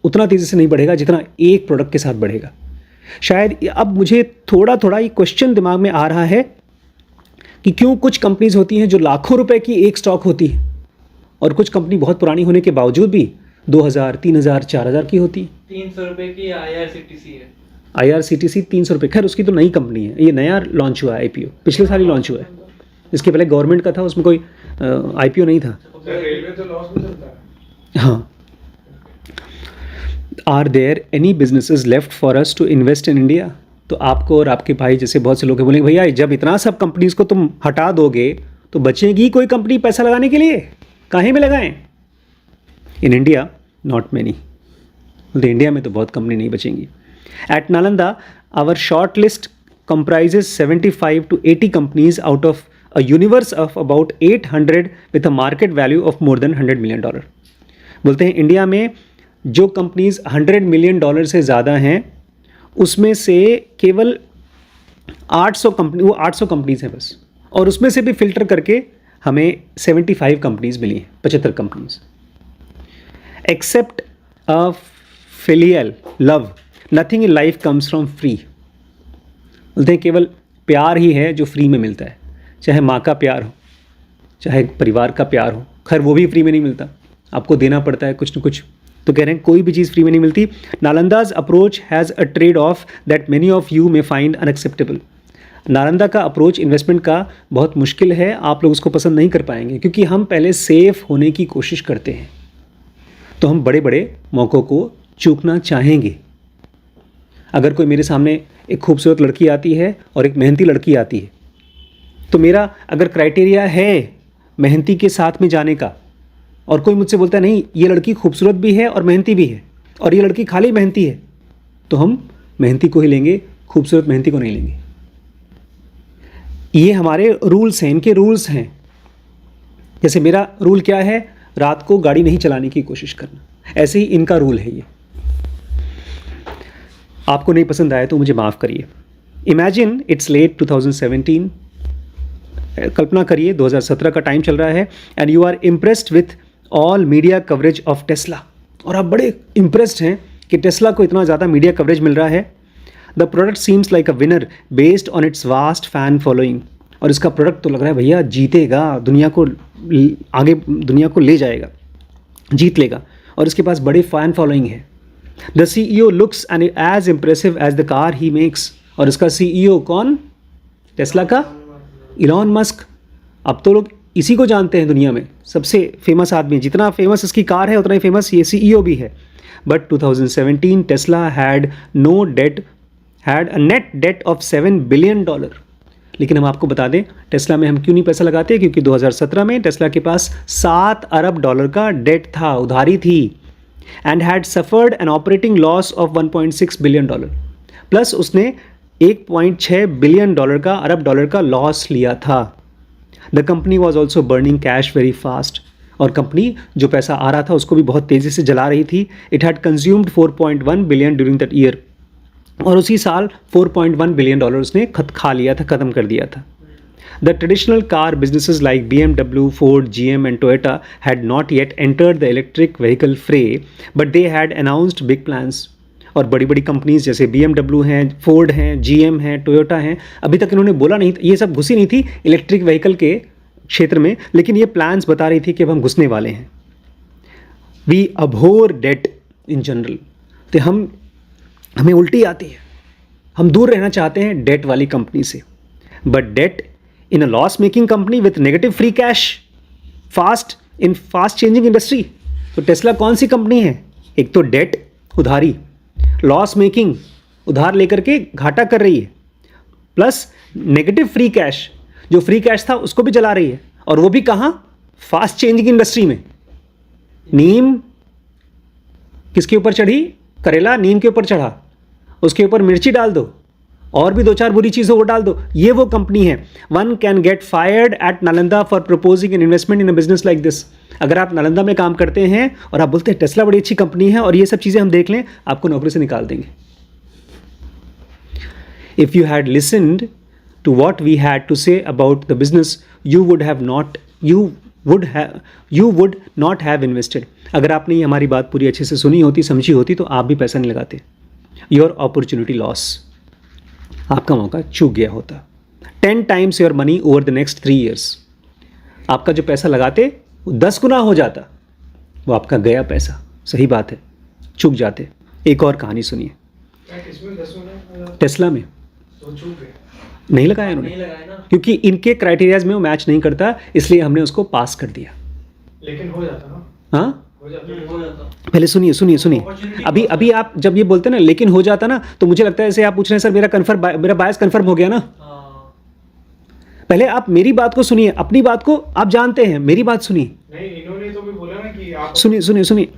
उतना तेज़ी से नहीं बढ़ेगा जितना एक प्रोडक्ट के साथ बढ़ेगा। शायद अब मुझे थोड़ा ये क्वेश्चन दिमाग में आ रहा है कि क्यों कुछ कंपनीज होती हैं जो लाखों रुपए की एक स्टॉक होती है, और कुछ कंपनी बहुत पुरानी होने के बावजूद भी 2000, 3000, 4000 की होती है। 300 रुपये की IRCTC है। IRCTC 300 रुपये। खैर उसकी तो नई कंपनी है, ये नया लॉन्च हुआ है, IPO पिछले साल ही लॉन्च हुआ है। इसके पहले गवर्नमेंट का था, उसमें कोई IPO नहीं था। रेलवे तो लॉस में चलता है। हाँ। Are there any businesses left for us to invest in India? तो आपको और आपके भाई जैसे बहुत से लोग बोलेंगे भैया जब इतना सब कंपनीज को तुम हटा दोगे तो बचेगी कोई कंपनी पैसा लगाने के लिए? काहे में लगाएं? In India not many. बोलते इंडिया में तो बहुत कंपनी नहीं बचेंगी। At Nalanda our shortlist comprises 75 to 80 companies out of a universe of about 800 with a market value of more than $100 million. बोलते हैं इंडिया में जो कंपनीज $100 मिलियन से ज़्यादा हैं उसमें से केवल 800 कंपनीज हैं बस, और उसमें से भी फिल्टर करके हमें 75 कंपनीज मिली हैं, 75 companies. Except a filial love nothing in life comes from free. बोलते हैं केवल प्यार ही है जो फ्री में मिलता है, चाहे माँ का प्यार हो, चाहे परिवार का प्यार हो। खैर वो भी फ्री में नहीं मिलता, आपको देना पड़ता है कुछ न कुछ। तो कह रहे हैं कोई भी चीज़ फ्री में नहीं मिलती। Nalanda's approach has a trade off that many of you may find unacceptable. Nalanda का अप्रोच इन्वेस्टमेंट का बहुत मुश्किल है, आप लोग उसको पसंद नहीं कर पाएंगे, क्योंकि हम पहले सेफ होने की कोशिश करते हैं, तो हम बड़े बड़े मौक़ों को चूकना चाहेंगे। अगर कोई मेरे सामने एक खूबसूरत लड़की आती है और एक मेहनती लड़की आती है, तो मेरा अगर क्राइटेरिया है मेहनती के साथ में जाने का, और कोई मुझसे बोलता है नहीं ये लड़की खूबसूरत भी है और मेहनती भी है, और ये लड़की खाली मेहनती है, तो हम मेहनती को ही लेंगे, खूबसूरत मेहनती को नहीं लेंगे। ये हमारे रूल्स हैं, इनके रूल्स हैं। जैसे मेरा रूल क्या है, रात को गाड़ी नहीं चलाने की कोशिश करना, ऐसे ही इनका रूल है ये। आपको नहीं पसंद आया तो मुझे माफ़ करिए। इमेजिन इट्स लेट 2017, कल्पना करिए 2017 का टाइम चल रहा है, and you are impressed with all media coverage of Tesla, और आप बड़े इम्प्रेस्ड हैं कि टेस्ला को इतना ज़्यादा मीडिया कवरेज मिल रहा है। The product seems like a winner based on its vast fan following, और इसका प्रोडक्ट तो लग रहा है भैया जीतेगा, दुनिया को आगे, दुनिया को ले जाएगा, जीत लेगा, और इसके पास बड़े फ़ैन फॉलोइंग है। द CEO looks and as impressive as the car he makes, और इसका CEO कौन, टेस्ला का इलॉन मस्क। अब तो लोग इसी को जानते हैं दुनिया में, सबसे फेमस आदमी, जितना फेमस इसकी कार है उतना ही फेमस ये CEO भी है। But 2017 Tesla had no debt, had a net debt of $7 billion. लेकिन हम आपको बता दें टेस्ला में हम क्यों नहीं पैसा लगाते, क्योंकि 2017 में टेस्ला के पास $7 अरब का डेट था, उधारी थी, and had suffered an operating loss of $1.6 billion, plus उसने $1.6 बिलियन का, अरब डॉलर का लॉस लिया था। The company was also burning cash very fast, और कंपनी जो पैसा आ रहा था उसको भी बहुत तेज़ी से जला रही थी। It had consumed $4.1 billion during that year, और उसी साल $4.1 बिलियन उसने खा लिया था, ख़त्म कर दिया था। The traditional car businesses like BMW, Ford, GM and Toyota had not yet entered the electric vehicle fray, but they had announced big plans. और बड़ी बड़ी कंपनीज जैसे BMW हैं, Ford हैं, GM हैं, Toyota हैं, अभी तक इन्होंने बोला नहीं, ये सब घुसी नहीं थी इलेक्ट्रिक व्हीकल के क्षेत्र में, लेकिन ये प्लान्स बता रही थी कि अब हम घुसने वाले हैं। We abhor debt in general, तो हमें उल्टी आती है, हम दूर रहना चाहते हैं डेट वाली कंपनी से। But debt in a loss making company with negative free cash fast changing industry. तो टेस्ला कौन सी कंपनी है, एक तो डेट उधारी, लॉस मेकिंग उधार लेकर के घाटा कर रही है, प्लस नेगेटिव फ्री कैश, जो फ्री कैश था उसको भी जला रही है, और वो भी कहाँ, फास्ट चेंजिंग इंडस्ट्री में। नीम किसके ऊपर चढ़ी, करेला नीम के ऊपर चढ़ा, उसके ऊपर मिर्ची डाल दो, और भी 2-4 बुरी चीज़ों को डाल दो, ये वो कंपनी है। One can get fired eight Nalanda for proposing an investment in a business like this. अगर आप नालंदा में काम करते हैं और आप बोलते हैं टेस्ला बड़ी अच्छी कंपनी है और ये सब चीज़ें हम देख लें, आपको नौकरी से निकाल देंगे। If you had listened to what we had to say about the business, you would not have invested. अगर आपने ये हमारी बात पूरी अच्छे से सुनी होती, समझी होती, तो आप भी पैसा नहीं लगाते। योर अपॉर्चुनिटी लॉस, आपका मौका चूक गया होता। 10 times your money over the next 3 years, आपका जो पैसा लगाते वो 10 गुना हो जाता, वो आपका गया पैसा। सही बात है, चूक जाते। एक और कहानी सुनिए, टेस्ला में नहीं लगाया उन्होंने, क्योंकि इनके क्राइटेरियाज में वो मैच नहीं करता, इसलिए हमने उसको पास कर दिया। लेकिन हो जाता ना, हाँ हो जाता। पहले सुनिए, अभी आप जब ये बोलते हैं ना लेकिन हो जाता ना, तो मुझे लगता है जैसे आप पूछ रहे हैं सर मेरा बायस कन्फर्म हो गया ना। पहले आप मेरी बात को सुनिए, अपनी बात को आप जानते हैं, मेरी बात सुनिए। नहीं, इन्होंने तो भी बोला ना कि आप सुनिए,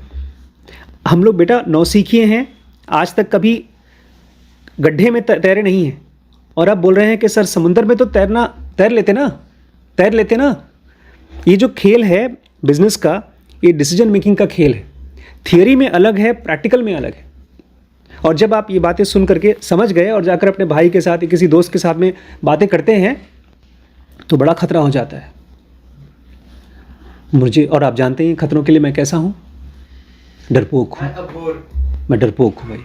हम लोग बेटा नौसिखिए हैं, आज तक कभी गड्ढे में तैरे नहीं हैं, और आप बोल रहे हैं कि सर समुंदर में तो तैर लेते ना। ये जो खेल है बिजनेस का, ये डिसीजन मेकिंग का खेल है। थियरी में अलग है, प्रैक्टिकल में अलग है। और जब आप ये बातें सुन करके समझ गए और जाकर अपने भाई के साथ या किसी दोस्त के साथ में बातें करते हैं, तो बड़ा खतरा हो जाता है मुझे। और आप जानते हैं खतरों के लिए मैं कैसा हूँ, डरपोक हूँ, अबोर मैं डरपोक हूँ भाई।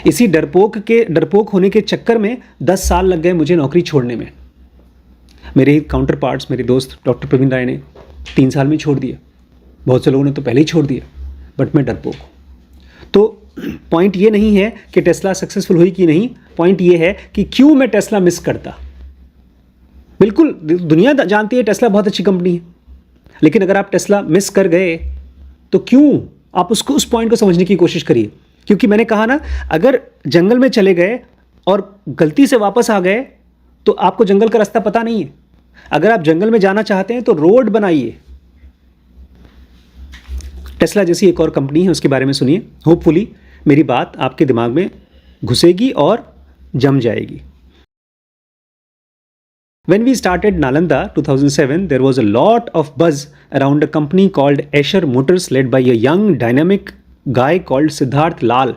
इसी डरपोक होने के चक्कर में 10 साल लग गए मुझे नौकरी छोड़ने में। मेरे ही काउंटर पार्ट्स, मेरे दोस्त डॉक्टर प्रवीण राय ने 3 साल में छोड़ दिया, बहुत से लोगों ने तो पहले ही छोड़ दिया, बट मैं डरपोक हूँ। तो पॉइंट ये नहीं है कि टेस्ला सक्सेसफुल हुई कि नहीं, पॉइंट ये है कि क्यों मैं टेस्ला मिस करता। बिल्कुल दुनिया जानती है टेस्ला बहुत अच्छी कंपनी है, लेकिन अगर आप टेस्ला मिस कर गए तो क्यों, आप उसको उस पॉइंट को समझने की कोशिश करिए। क्योंकि मैंने कहा ना, अगर जंगल में चले गए और गलती से वापस आ गए तो आपको जंगल का रास्ता पता नहीं है। अगर आप जंगल में जाना चाहते हैं तो रोड बनाइए। टेस्ला जैसी एक और कंपनी है, उसके बारे में सुनिए, होपफुली मेरी बात आपके दिमाग में घुसेगी और जम जाएगी। When we started Nalanda 2007, there was a lot of buzz around a company called Escher Motors led by a young dynamic guy called Siddharth Lal.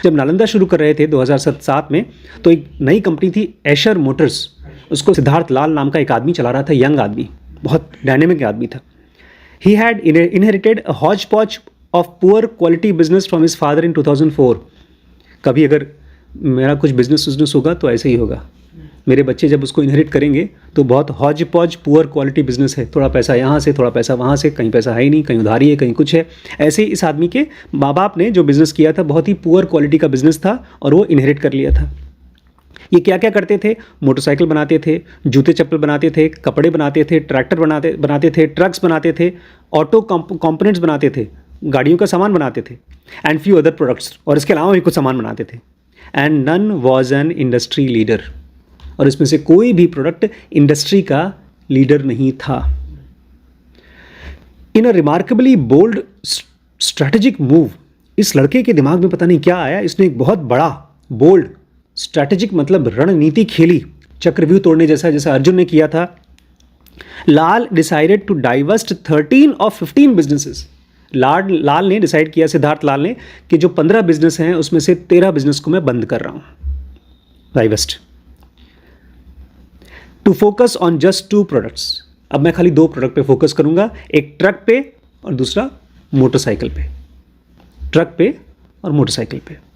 जब नालंदा शुरू कर रहे थे 2007 में, तो एक नई कंपनी थी एशर मोटर्स, उसको सिद्धार्थ लाल नाम का एक आदमी चला रहा था, यंग आदमी, बहुत डायनेमिक आदमी था। He had inherited a hodgepodge of poor quality business from his father in 2004। कभी अगर मेरा कुछ बिजनेस होगा तो ऐसे ही होगा, मेरे बच्चे जब उसको इनहेरिट करेंगे तो बहुत hodgepodge poor quality business है, थोड़ा पैसा यहाँ से थोड़ा पैसा वहाँ से, कहीं पैसा है ही नहीं, कहीं उधारी है, कहीं कुछ है। ऐसे ही इस आदमी के माँ बाप ने जो बिज़नेस किया था बहुत ही पुअर क्वालिटी का बिज़नेस था और वो इनहेरिट कर लिया था। ये क्या क्या करते थे, मोटरसाइकिल बनाते थे, जूते चप्पल बनाते थे, कपड़े बनाते थे, ट्रैक्टर बनाते थे, ट्रक्स बनाते थे, ऑटो कॉम्पोनेंट्स बनाते थे, गाड़ियों का सामान बनाते थे, एंड फ्यू अदर प्रोडक्ट्स, और इसके अलावा भी कुछ सामान बनाते थे। And none was an industry leader, और इसमें से कोई भी प्रोडक्ट इंडस्ट्री का लीडर नहीं था। इन अ रिमार्केबली बोल्ड स्ट्रैटेजिक मूव, इस लड़के के दिमाग में पता नहीं क्या आया, इसने एक बहुत बड़ा बोल्ड स्ट्रैटेजिक मतलब रणनीति खेली, चक्रव्यूह तोड़ने जैसा, जैसा अर्जुन ने किया था। लाल डिसाइडेड टू डाइवर्स्ट 13 of 15 बिजनेसेस। लाल ने डिसाइड किया, सिद्धार्थ लाल ने, कि जो 15 बिजनेस हैं उसमें से 13 बिजनेस को मैं बंद कर रहा हूं, divest, to focus on just 2 products. अब मैं खाली 2 प्रोडक्ट पे फोकस करूंगा, एक ट्रक पे और दूसरा मोटरसाइकिल पे, ट्रक पे और मोटरसाइकिल पे।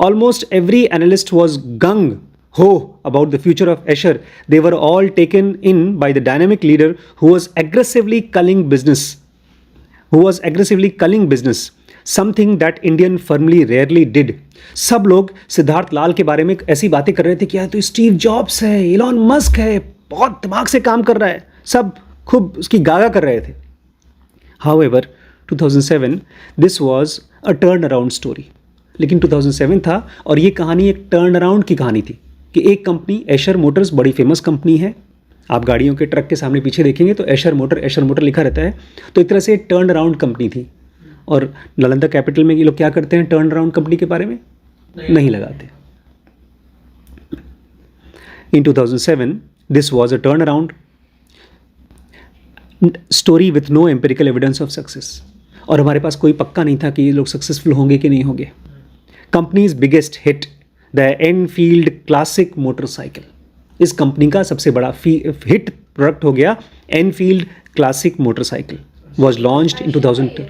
Almost every analyst was gung ho about the future of Escher. They were all taken in by the dynamic leader who was aggressively culling business, something that Indian firmly rarely did. सब लोग सिद्धार्थ लाल के बारे में ऐसी बातें कर रहे थे कि यार तो स्टीव जॉब्स है, इलॉन मस्क है, बहुत दिमाग से काम कर रहा है, सब खूब उसकी गागा कर रहे थे। However, 2007 this was a turnaround story। लेकिन 2007 था और ये कहानी एक टर्न अराउंड की कहानी थी कि एक कंपनी एशर मोटर्स, बड़ी फेमस कंपनी है, आप गाड़ियों के ट्रक के सामने पीछे देखेंगे तो एशर मोटर लिखा रहता है, तो एक तरह से टर्न अराउंड कंपनी थी। और नालंदा कैपिटल में ये लोग क्या करते हैं, टर्न अराउंड कंपनी के बारे में नहीं लगाते। In 2007 this was a turn around story with no empirical evidence of success, और हमारे पास कोई पक्का नहीं था कि ये लोग सक्सेसफुल होंगे कि नहीं होंगे। Companies biggest hit the Enfield classic motorcycle, इस कंपनी का सबसे बड़ा हिट प्रोडक्ट हो गया Enfield classic motorcycle, was launched in 2002।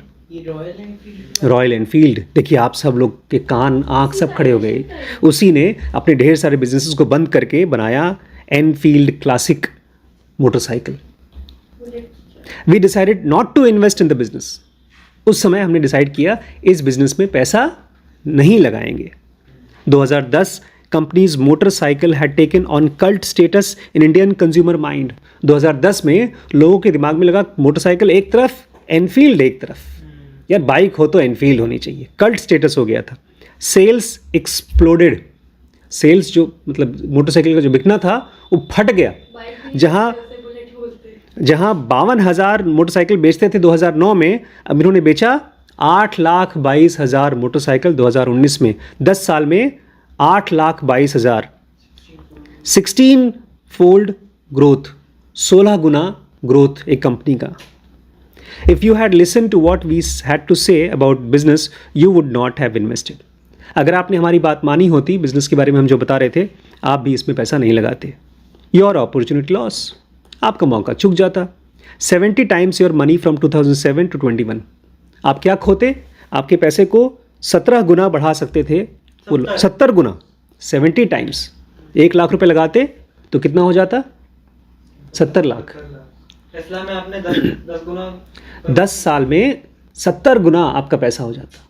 Royal Enfield, देखिए आप सब लोग के कान आँख सब खड़े हो गए, उसी ने अपने ढेर सारे बिजनेसेस को बंद करके बनाया Enfield classic motorcycle. We decided not to invest in the business, उस समय हमने डिसाइड किया इस बिजनेस में पैसा नहीं लगाएंगे। 2010 companies motorcycle had taken on cult status in Indian consumer mind. 2010 में लोगों के दिमाग में लगा मोटरसाइकिल एक तरफ, एनफील्ड एक तरफ, यार बाइक हो तो एनफील्ड होनी चाहिए, कल्ट स्टेटस हो गया था। सेल्स एक्सप्लोडेड, सेल्स जो मतलब मोटरसाइकिल का जो बिकना था वो फट गया। जहां 52,000 मोटरसाइकिल बेचते थे 2009 में, अब इन्होंने बेचा 8,22,000 मोटरसाइकिल 2019 में। 10 साल में 8,22,000, 16 फोल्ड ग्रोथ, 16 गुना ग्रोथ एक कंपनी का। If you had listen to what we had to say about business, you would not have invested. अगर आपने हमारी बात मानी होती, बिजनेस के बारे में हम जो बता रहे थे, आप भी इसमें पैसा नहीं लगाते। योर अपॉर्चुनिटी लॉस, आपका मौका चूक जाता। 70 times your money from 2007 to 21। आप क्या खोते, आपके पैसे को 17 गुना बढ़ा सकते थे, 70 गुना, 70 टाइम्स। 1 लाख रुपए लगाते तो कितना हो जाता? 70 लाख। टेस्ला में आपने 10 गुना 10 साल में 70 गुना आपका पैसा हो जाता,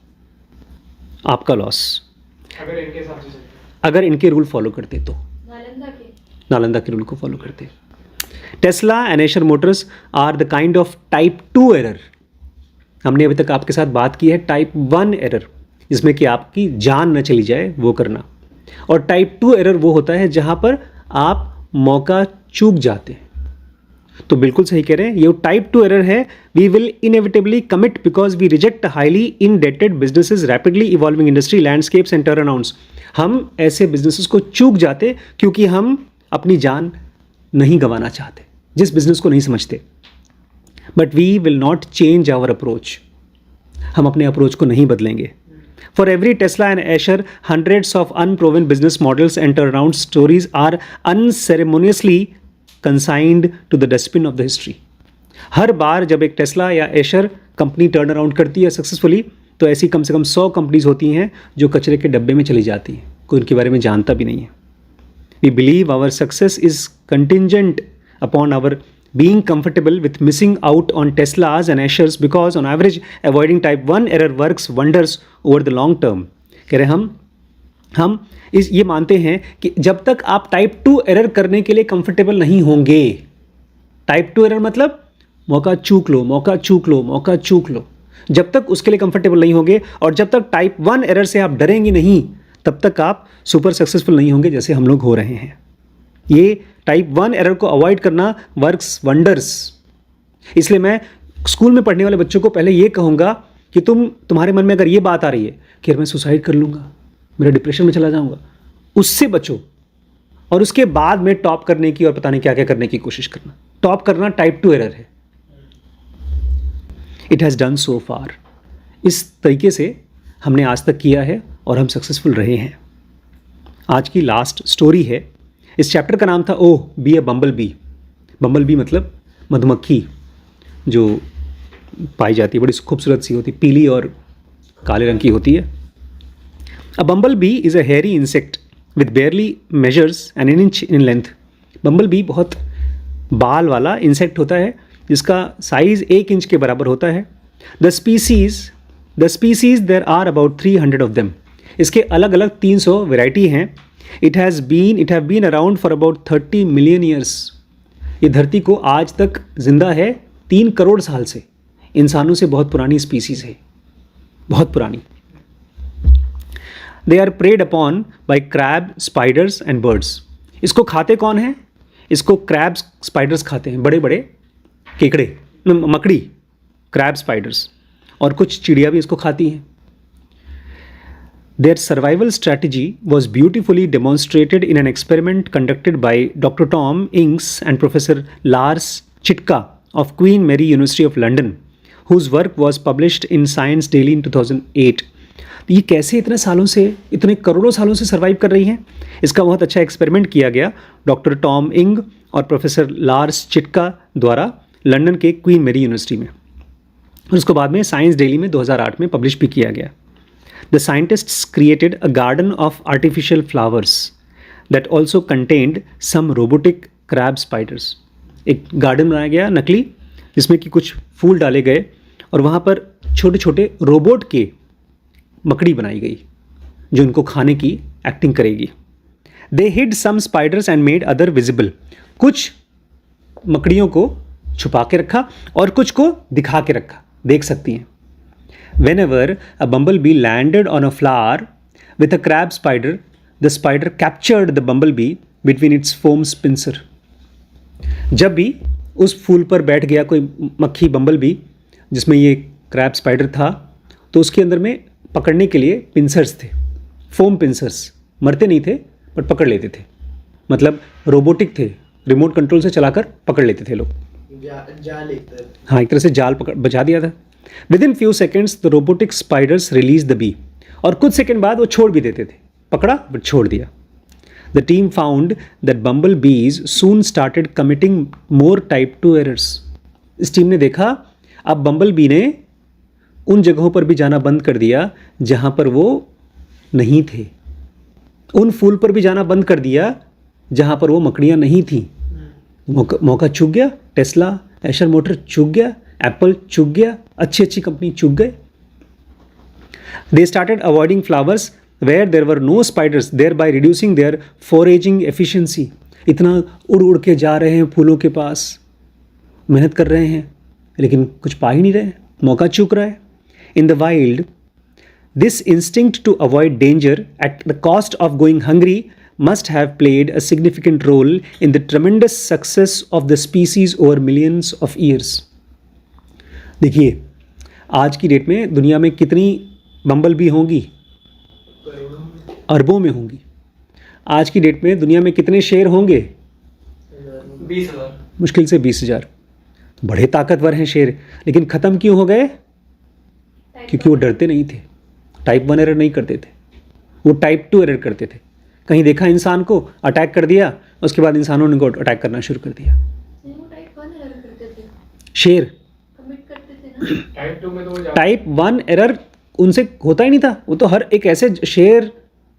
आपका लॉस, अगर इनके हिसाब से चलते। अगर इनके रूल फॉलो करते तो, नालंदा के के रूल को फॉलो करते। Tesla and Eicher Motors are the kind of type 2 error. हमने अभी तक आपके साथ बात की है टाइप 1 एरर, जिसमें कि आपकी जान न चली जाए वो करना, और टाइप 2 एरर वो होता है जहां पर आप मौका चूक जाते हैं। तो बिल्कुल सही कह रहे हैं, ये टाइप 2 एरर है। We will inevitably commit because we reject highly indebted businesses, rapidly evolving industry landscapes and turnarounds. हम ऐसे बिजनेसेस को चूक जाते क्योंकि हम अपनी जान नहीं गंवाना चाहते, जिस बिजनेस को नहीं समझते। But we will not change our approach, हम अपने अप्रोच को नहीं बदलेंगे। For every Tesla and Escher, hundreds of unproven business models and turnaround stories are unceremoniously consigned to the dustbin of the history. हर बार जब एक टेस्ला या Asher company turn around करती है सक्सेसफुली, तो ऐसी कम से कम 100 कंपनीज होती हैं जो कचरे के डब्बे में चली जाती हैं, कोई उनके बारे में जानता भी नहीं है। We believe our success is contingent upon our being comfortable with missing out on Teslas and Eschers because on average avoiding type 1 error works wonders over the long term. कह रहे हम ये मानते हैं कि जब तक आप टाइप 2 एरर करने के लिए कंफर्टेबल नहीं होंगे, टाइप 2 एरर मतलब मौका चूक लो, मौका चूक लो, मौका चूक लो, जब तक उसके लिए कंफर्टेबल नहीं होंगे और जब तक टाइप 1 एरर से आप डरेंगे नहीं, तब तक आप सुपर सक्सेसफुल नहीं होंगे जैसे हम लोग हो रहे हैं। ये टाइप 1 एरर को अवॉइड करना वर्क्स वंडर्स। इसलिए मैं स्कूल में पढ़ने वाले बच्चों को पहले ये कहूँगा कि तुम्हारे मन में अगर ये बात आ रही है कि मैं सुसाइड कर लूँगा, मेरा डिप्रेशन में चला जाऊँगा, उससे बचो और उसके बाद में टॉप करने की और पता नहीं क्या क्या करने की कोशिश करना। टॉप करना टाइप 2 एरर है। इट हैज़ डन सो फार। इस तरीके से हमने आज तक किया है और हम सक्सेसफुल रहे हैं। आज की लास्ट स्टोरी है, इस चैप्टर का नाम था ओह बी ए बम्बल बी। बम्बल बी मतलब मधुमक्खी जो पाई जाती है, बड़ी खूबसूरत सी होती, पीली और काले रंग की होती है। A bumble bee is a hairy insect with barely measures an inch in length. Bumble bee बहुत बाल वाला इंसेक्ट होता है जिसका साइज़ 1 इंच के बराबर होता है। The species there are about 300 of them. इसके अलग अलग 300 वेराइटी हैं। It have been around for about 30 million years. ये धरती को आज तक जिंदा है 3 करोड़ साल से। इंसानों से बहुत पुरानी स्पीसीज है, बहुत पुरानी। They are preyed upon by crab, spiders and birds. इसको खाते कौन है? इसको क्रैब्स, स्पाइडर्स खाते हैं, बड़े बड़े केकड़े, मकड़ी, क्रैब, स्पाइडर्स, और कुछ चिड़िया भी इसको खाती हैं। Their survival strategy was beautifully demonstrated in an experiment conducted by Dr. Tom Inks and Professor Lars Chitka of Queen Mary University of London, whose work was published in Science Daily in 2008. ये कैसे इतने सालों से, इतने करोड़ों सालों से survive कर रही हैं? इसका बहुत अच्छा एक्सपेरिमेंट किया गया डॉक्टर टॉम इंग और प्रोफेसर लार्स चिटका द्वारा लंदन के क्वीन मेरी यूनिवर्सिटी में, और उसको बाद में साइंस डेली में 2008 में पब्लिश भी किया गया। The scientists created a garden of artificial flowers that also contained some robotic crab spiders. एक गार्डन बनाया गया नकली, जिसमें कि कुछ फूल डाले गए और वहाँ पर छोटे छोटे रोबोट के मकड़ी बनाई गई जो इनको खाने की एक्टिंग करेगी। They hid some spiders and made other visible. कुछ मकड़ियों को छुपा के रखा और कुछ को दिखा के रखा, देख सकती हैं। Whenever a bumblebee landed on a flower with a crab spider, the spider captured the bumblebee between its foam pincer. जब भी उस फूल पर बैठ गया कोई मक्खी बम्बलबी जिसमें ये क्रैब स्पाइडर था, तो उसके अंदर में पकड़ने के लिए पिंसर्स थे, फोम पिंसर्स। मरते नहीं थे पर पकड़ लेते थे, मतलब रोबोटिक थे, रिमोट कंट्रोल से चलाकर पकड़ लेते थे लोग। जाल एक तरह। हाँ, एक तरह से जाल पकड़ बचा दिया था। Within few seconds the robotic spiders released the bee. और कुछ सेकंड बाद वो छोड़ भी देते थे, पकड़ा बट छोड़ दिया। The team found that bumblebees soon started committing more type 2 errors. इस टीम ने देखा अब बम्बल बी ने उन जगहों पर भी जाना बंद कर दिया जहाँ पर वो नहीं थे, उन फूल पर भी जाना बंद कर दिया जहाँ पर वो मकड़ियाँ नहीं थीं। मौका चूक गया, टेस्ला, एशर मोटर चूक गया, एप्पल चूक गया, अच्छी अच्छी कंपनी चूक गए। They started avoiding flowers where there were no spiders, thereby reducing their foraging efficiency. इतना उड़ उड़ के जा रहे हैं फूलों के पास, मेहनत कर रहे हैं, लेकिन कुछ पा ही नहीं रहे, मौका चूक रहा है। In the wild, this instinct to avoid danger at the cost of going hungry must have played a significant role in the tremendous success of the species over millions of years. देखिए, आज की date में दुनिया में कितनी बम्बल B होंगी? अरबों में होंगी। आज की डेट में दुनिया में कितने शेर होंगे? 20,000। मुश्किल से 20,000। बड़े ताकतवर हैं शेर, लेकिन ख़त्म क्यों हो गए? क्योंकि वो डरते नहीं थे, टाइप 1 एरर नहीं करते थे, वो टाइप 2 एरर करते थे। कहीं देखा इंसान को, अटैक कर दिया, उसके बाद इंसानों ने उनको अटैक करना शुरू कर दिया। वो टाइप 1 एरर करते थे, शेर कमिट करते थे ना। टाइप 2 में तो वो टाइप 1 एरर उनसे होता ही नहीं था। वो तो हर एक ऐसे शेर,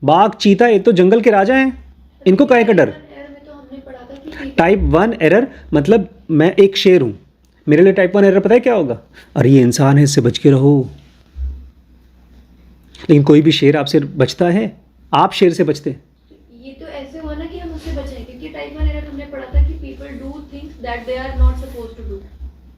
बाघ, चीता, ये तो जंगल के राजा हैं, इनको काहे का डर? एरर में तो हमने पढ़ा था कि टाइप 1 एरर मतलब मैं एक शेर हूँ, मेरे लिए टाइप 1 एरर पता है क्या होगा? अरे ये इंसान है, इससे बच के रहो। लेकिन कोई भी शेर आपसे बचता है? आप शेर से बचते हैं? ये तो ऐसे हुआ ना कि हम उससे बचें, क्योंकि टाइप 1 एरर हमने पढ़ा था कि people do things that they are not suppose to do,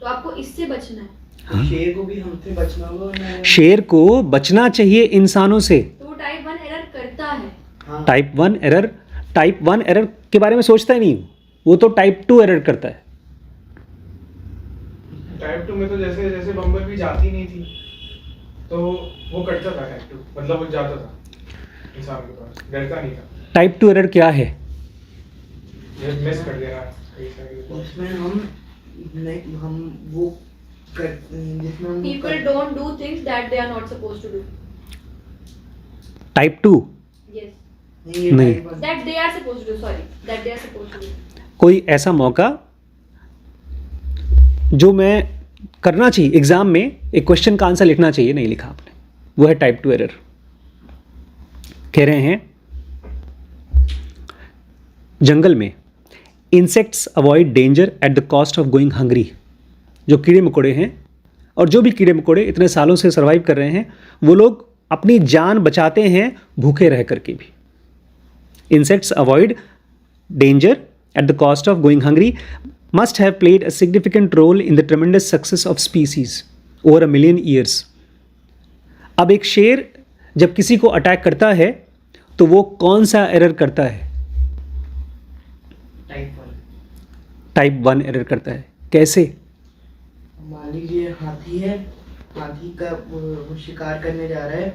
तो आपको इससे बचना है। हाँ। शेर को भी हमसे बचना होगा ना। शेर को बचना चाहिए इंसानों से। तो वो टाइप 1 एरर करता है। हाँ। टाइप 1 एरर के बारे में सोचता ही नहीं, वो तो टाइप 2 एरर करता है। टाइप 2 में तो जैसे जैसे बम्बल भी जाती नहीं थी, तो वो करता था टाइप 2, मतलब वो जाता था इंसान के पास, डरता नहीं था। टाइप 2 एरर क्या है? ये मिस कर देना कई सारी। उसमें हम वो जिसमें हम People don't do things that they are not supposed to do. Type 2 Yes. नहीं। That they are supposed to do. Sorry. That they are supposed to do. कोई ऐसा मौका जो मैं करना चाहिए, एग्जाम में एक क्वेश्चन का आंसर लिखना चाहिए, नहीं लिखा आपने, वो है टाइप 2 एरर। कह रहे हैं जंगल में insects avoid danger at the cost of going hungry. जो कीड़े मकोड़े हैं, और जो भी कीड़े मकोड़े इतने सालों से सर्वाइव कर रहे हैं, वो लोग अपनी जान बचाते हैं भूखे रह करके भी। Insects avoid danger at the cost of going hungry must have played a significant role in the tremendous success of species over a million years. अब एक शेर जब किसी को अटैक करता है तो वो कौन सा एरर करता है? टाइप 1 एरर करता है। कैसे? मान लीजिए हाथी है, हाथी का वो शिकार करने जा रहा है,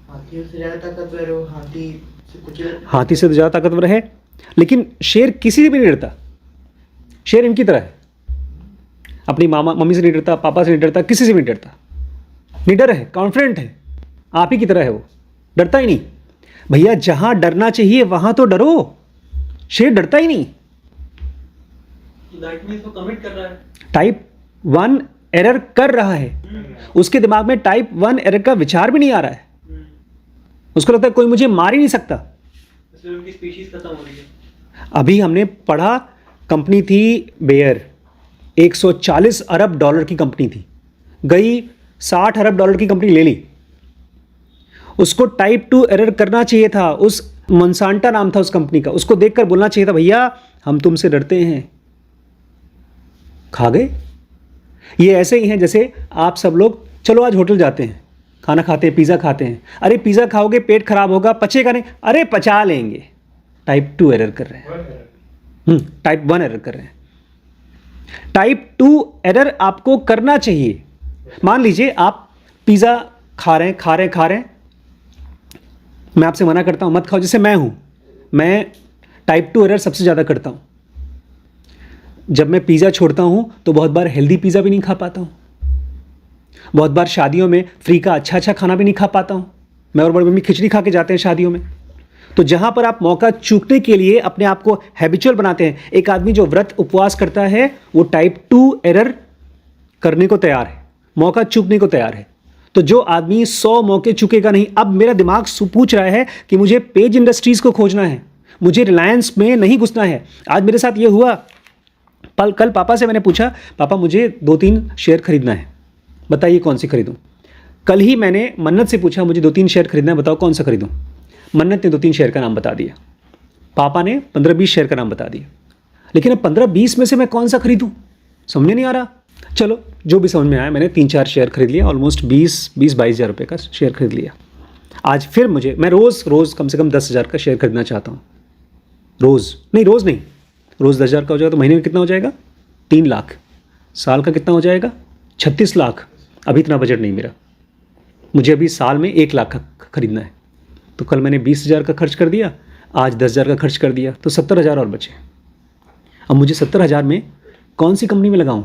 हाथी उससे ज़्यादा ताकतवर है, वो हाथी से कुचल, हाथी से तो ज़्यादा ताकतवर है, लेकिन शेर किसी से भी नहीं डरता। शेर इनकी तरह है, अपनी मम्मी से नहीं डरता, पापा से नहीं डरता, किसी से भी नहीं डरता, निडर है, कॉन्फिडेंट है, आप ही की तरह है, वो डरता ही नहीं। भैया जहां डरना चाहिए वहां तो डरो, शेर डरता ही नहीं। दैट मींस वो कमिट कर रहा है। टाइप 1 एरर कर रहा है, उसके दिमाग में टाइप 1 एरर का विचार भी नहीं आ रहा है। उसको लगता है कोई मुझे मार ही नहीं सकता, इसलिए उनकी स्पीशीज खत्म हो रही है। अभी हमने पढ़ा, कंपनी थी बेयर, 140 अरब डॉलर की कंपनी थी, गई 60 अरब डॉलर की कंपनी ले ली। उसको टाइप 2 एरर करना चाहिए था, उस मोंसांटा नाम था उस कंपनी का, उसको देखकर बोलना चाहिए था भैया हम तुमसे डरते हैं, खा गए। ये ऐसे ही हैं जैसे आप सब लोग चलो आज होटल जाते हैं, खाना खाते हैं, पिज़्ज़ा खाते हैं, अरे पिज़्ज़ा खाओगे पेट खराब होगा, पचेगा नहीं, अरे पचा लेंगे। टाइप 2 एरर कर रहे हैं, टाइप 1 एरर कर रहे हैं। टाइप 2 एरर आपको करना चाहिए। मान लीजिए आप पिज़्ज़ा खा रहे हैं, मैं आपसे मना करता हूँ मत खाओ, जैसे मैं हूँ, मैं टाइप 2 एरर सबसे ज़्यादा करता हूँ। जब मैं पिज़्ज़ा छोड़ता हूँ तो बहुत बार हेल्दी पिज़्ज़ा भी नहीं खा पाता हूँ, बहुत बार शादियों में फ्री का अच्छा खाना भी नहीं खा पाता हूँ। मैं और बड़ी मम्मी खिचड़ी खा के जाते हैं शादियों में। तो जहाँ पर आप मौका चूकने के लिए अपने आप को हैबिचुअल बनाते हैं, एक आदमी जो व्रत उपवास करता है वो टाइप 2 एरर करने को तैयार है, मौका चूकने को तैयार है। तो जो आदमी 100 मौके चुकेगा नहीं। अब मेरा दिमाग पूछ रहा है कि मुझे पेज इंडस्ट्रीज़ को खोजना है, मुझे रिलायंस में नहीं घुसना है। आज मेरे साथ ये हुआ, कल पापा से मैंने पूछा, पापा मुझे 2-3 शेयर खरीदना है, बताइए कौन सी खरीदूँ। कल ही मैंने मन्नत से पूछा, मुझे 2-3 शेयर खरीदना है, बताओ कौन सा खरीदूँ। मन्नत ने 2-3 शेयर का नाम बता दिया, पापा ने 15-20 शेयर का नाम बता दिया। लेकिन अब 15-20 में से मैं कौन सा खरीदूँ, समझ में नहीं आ रहा। चलो जो भी समझ में आया, मैंने 3-4 शेयर खरीद लिया, ऑलमोस्ट 20-22 हज़ार रुपये का शेयर खरीद लिया। आज फिर मैं रोज़ कम से कम 10 हज़ार का शेयर खरीदना चाहता हूँ। रोज़ नहीं, रोज़ 10 हज़ार का हो जाएगा तो महीने में कितना हो जाएगा, 3 लाख। साल का कितना हो जाएगा, 36 लाख। अभी इतना बजट नहीं मेरा, मुझे अभी साल में 1 लाख का खरीदना है। तो कल मैंने 20 हज़ार का खर्च कर दिया, आज 10 हज़ार का खर्च कर दिया, तो 70 हज़ार और बचे। अब मुझे 70 हज़ार में कौन सी कंपनी में लगाऊं?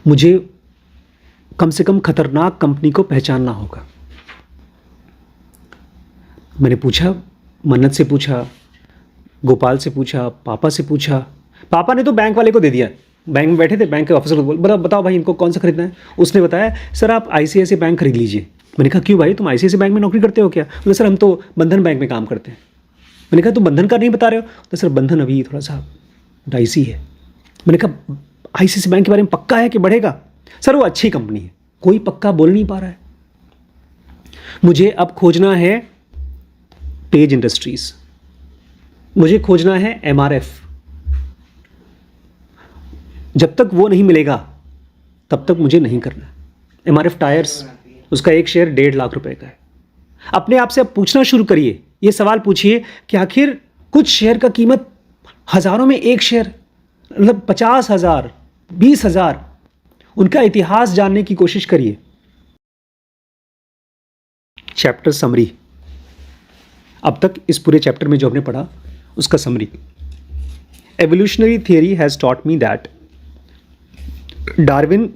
मुझे कम से कम खतरनाक कंपनी को पहचानना होगा। मैंने पूछा, मन्नत से पूछा, गोपाल से पूछा, पापा से पूछा। पापा ने तो बैंक वाले को दे दिया, बैंक में बैठे थे, बैंक के ऑफिसर को बताओ भाई इनको कौन सा खरीदना है। उसने बताया सर आप ICICI बैंक खरीद लीजिए। मैंने कहा क्यों भाई, तुम ICICI बैंक में नौकरी करते हो क्या? बोले सर हम तो बंधन बैंक में काम करते हैं। मैंने कहा तुम बंधन का नहीं बता रहे हो? तो सर बंधन अभी थोड़ा सा डाइसी है। मैंने कहा ICICI बैंक के बारे में पक्का है कि बढ़ेगा? सर वो अच्छी कंपनी है। कोई पक्का बोल नहीं पा रहा है। मुझे अब खोजना है पेज इंडस्ट्रीज, मुझे खोजना है MRF। जब तक वो नहीं मिलेगा तब तक मुझे नहीं करना। MRF टायर्स, उसका एक शेयर 1.5 लाख रुपए का है। अपने आप से अब पूछना शुरू करिए, ये सवाल पूछिए कि आखिर कुछ शेयर का कीमत हज़ारों में एक शेयर, मतलब 50,000, 20,000, उनका इतिहास जानने की कोशिश करिए। चैप्टर समरी, अब तक इस पूरे चैप्टर में जो हमने पढ़ा उसका summary. Evolutionary theory has taught me that Darwin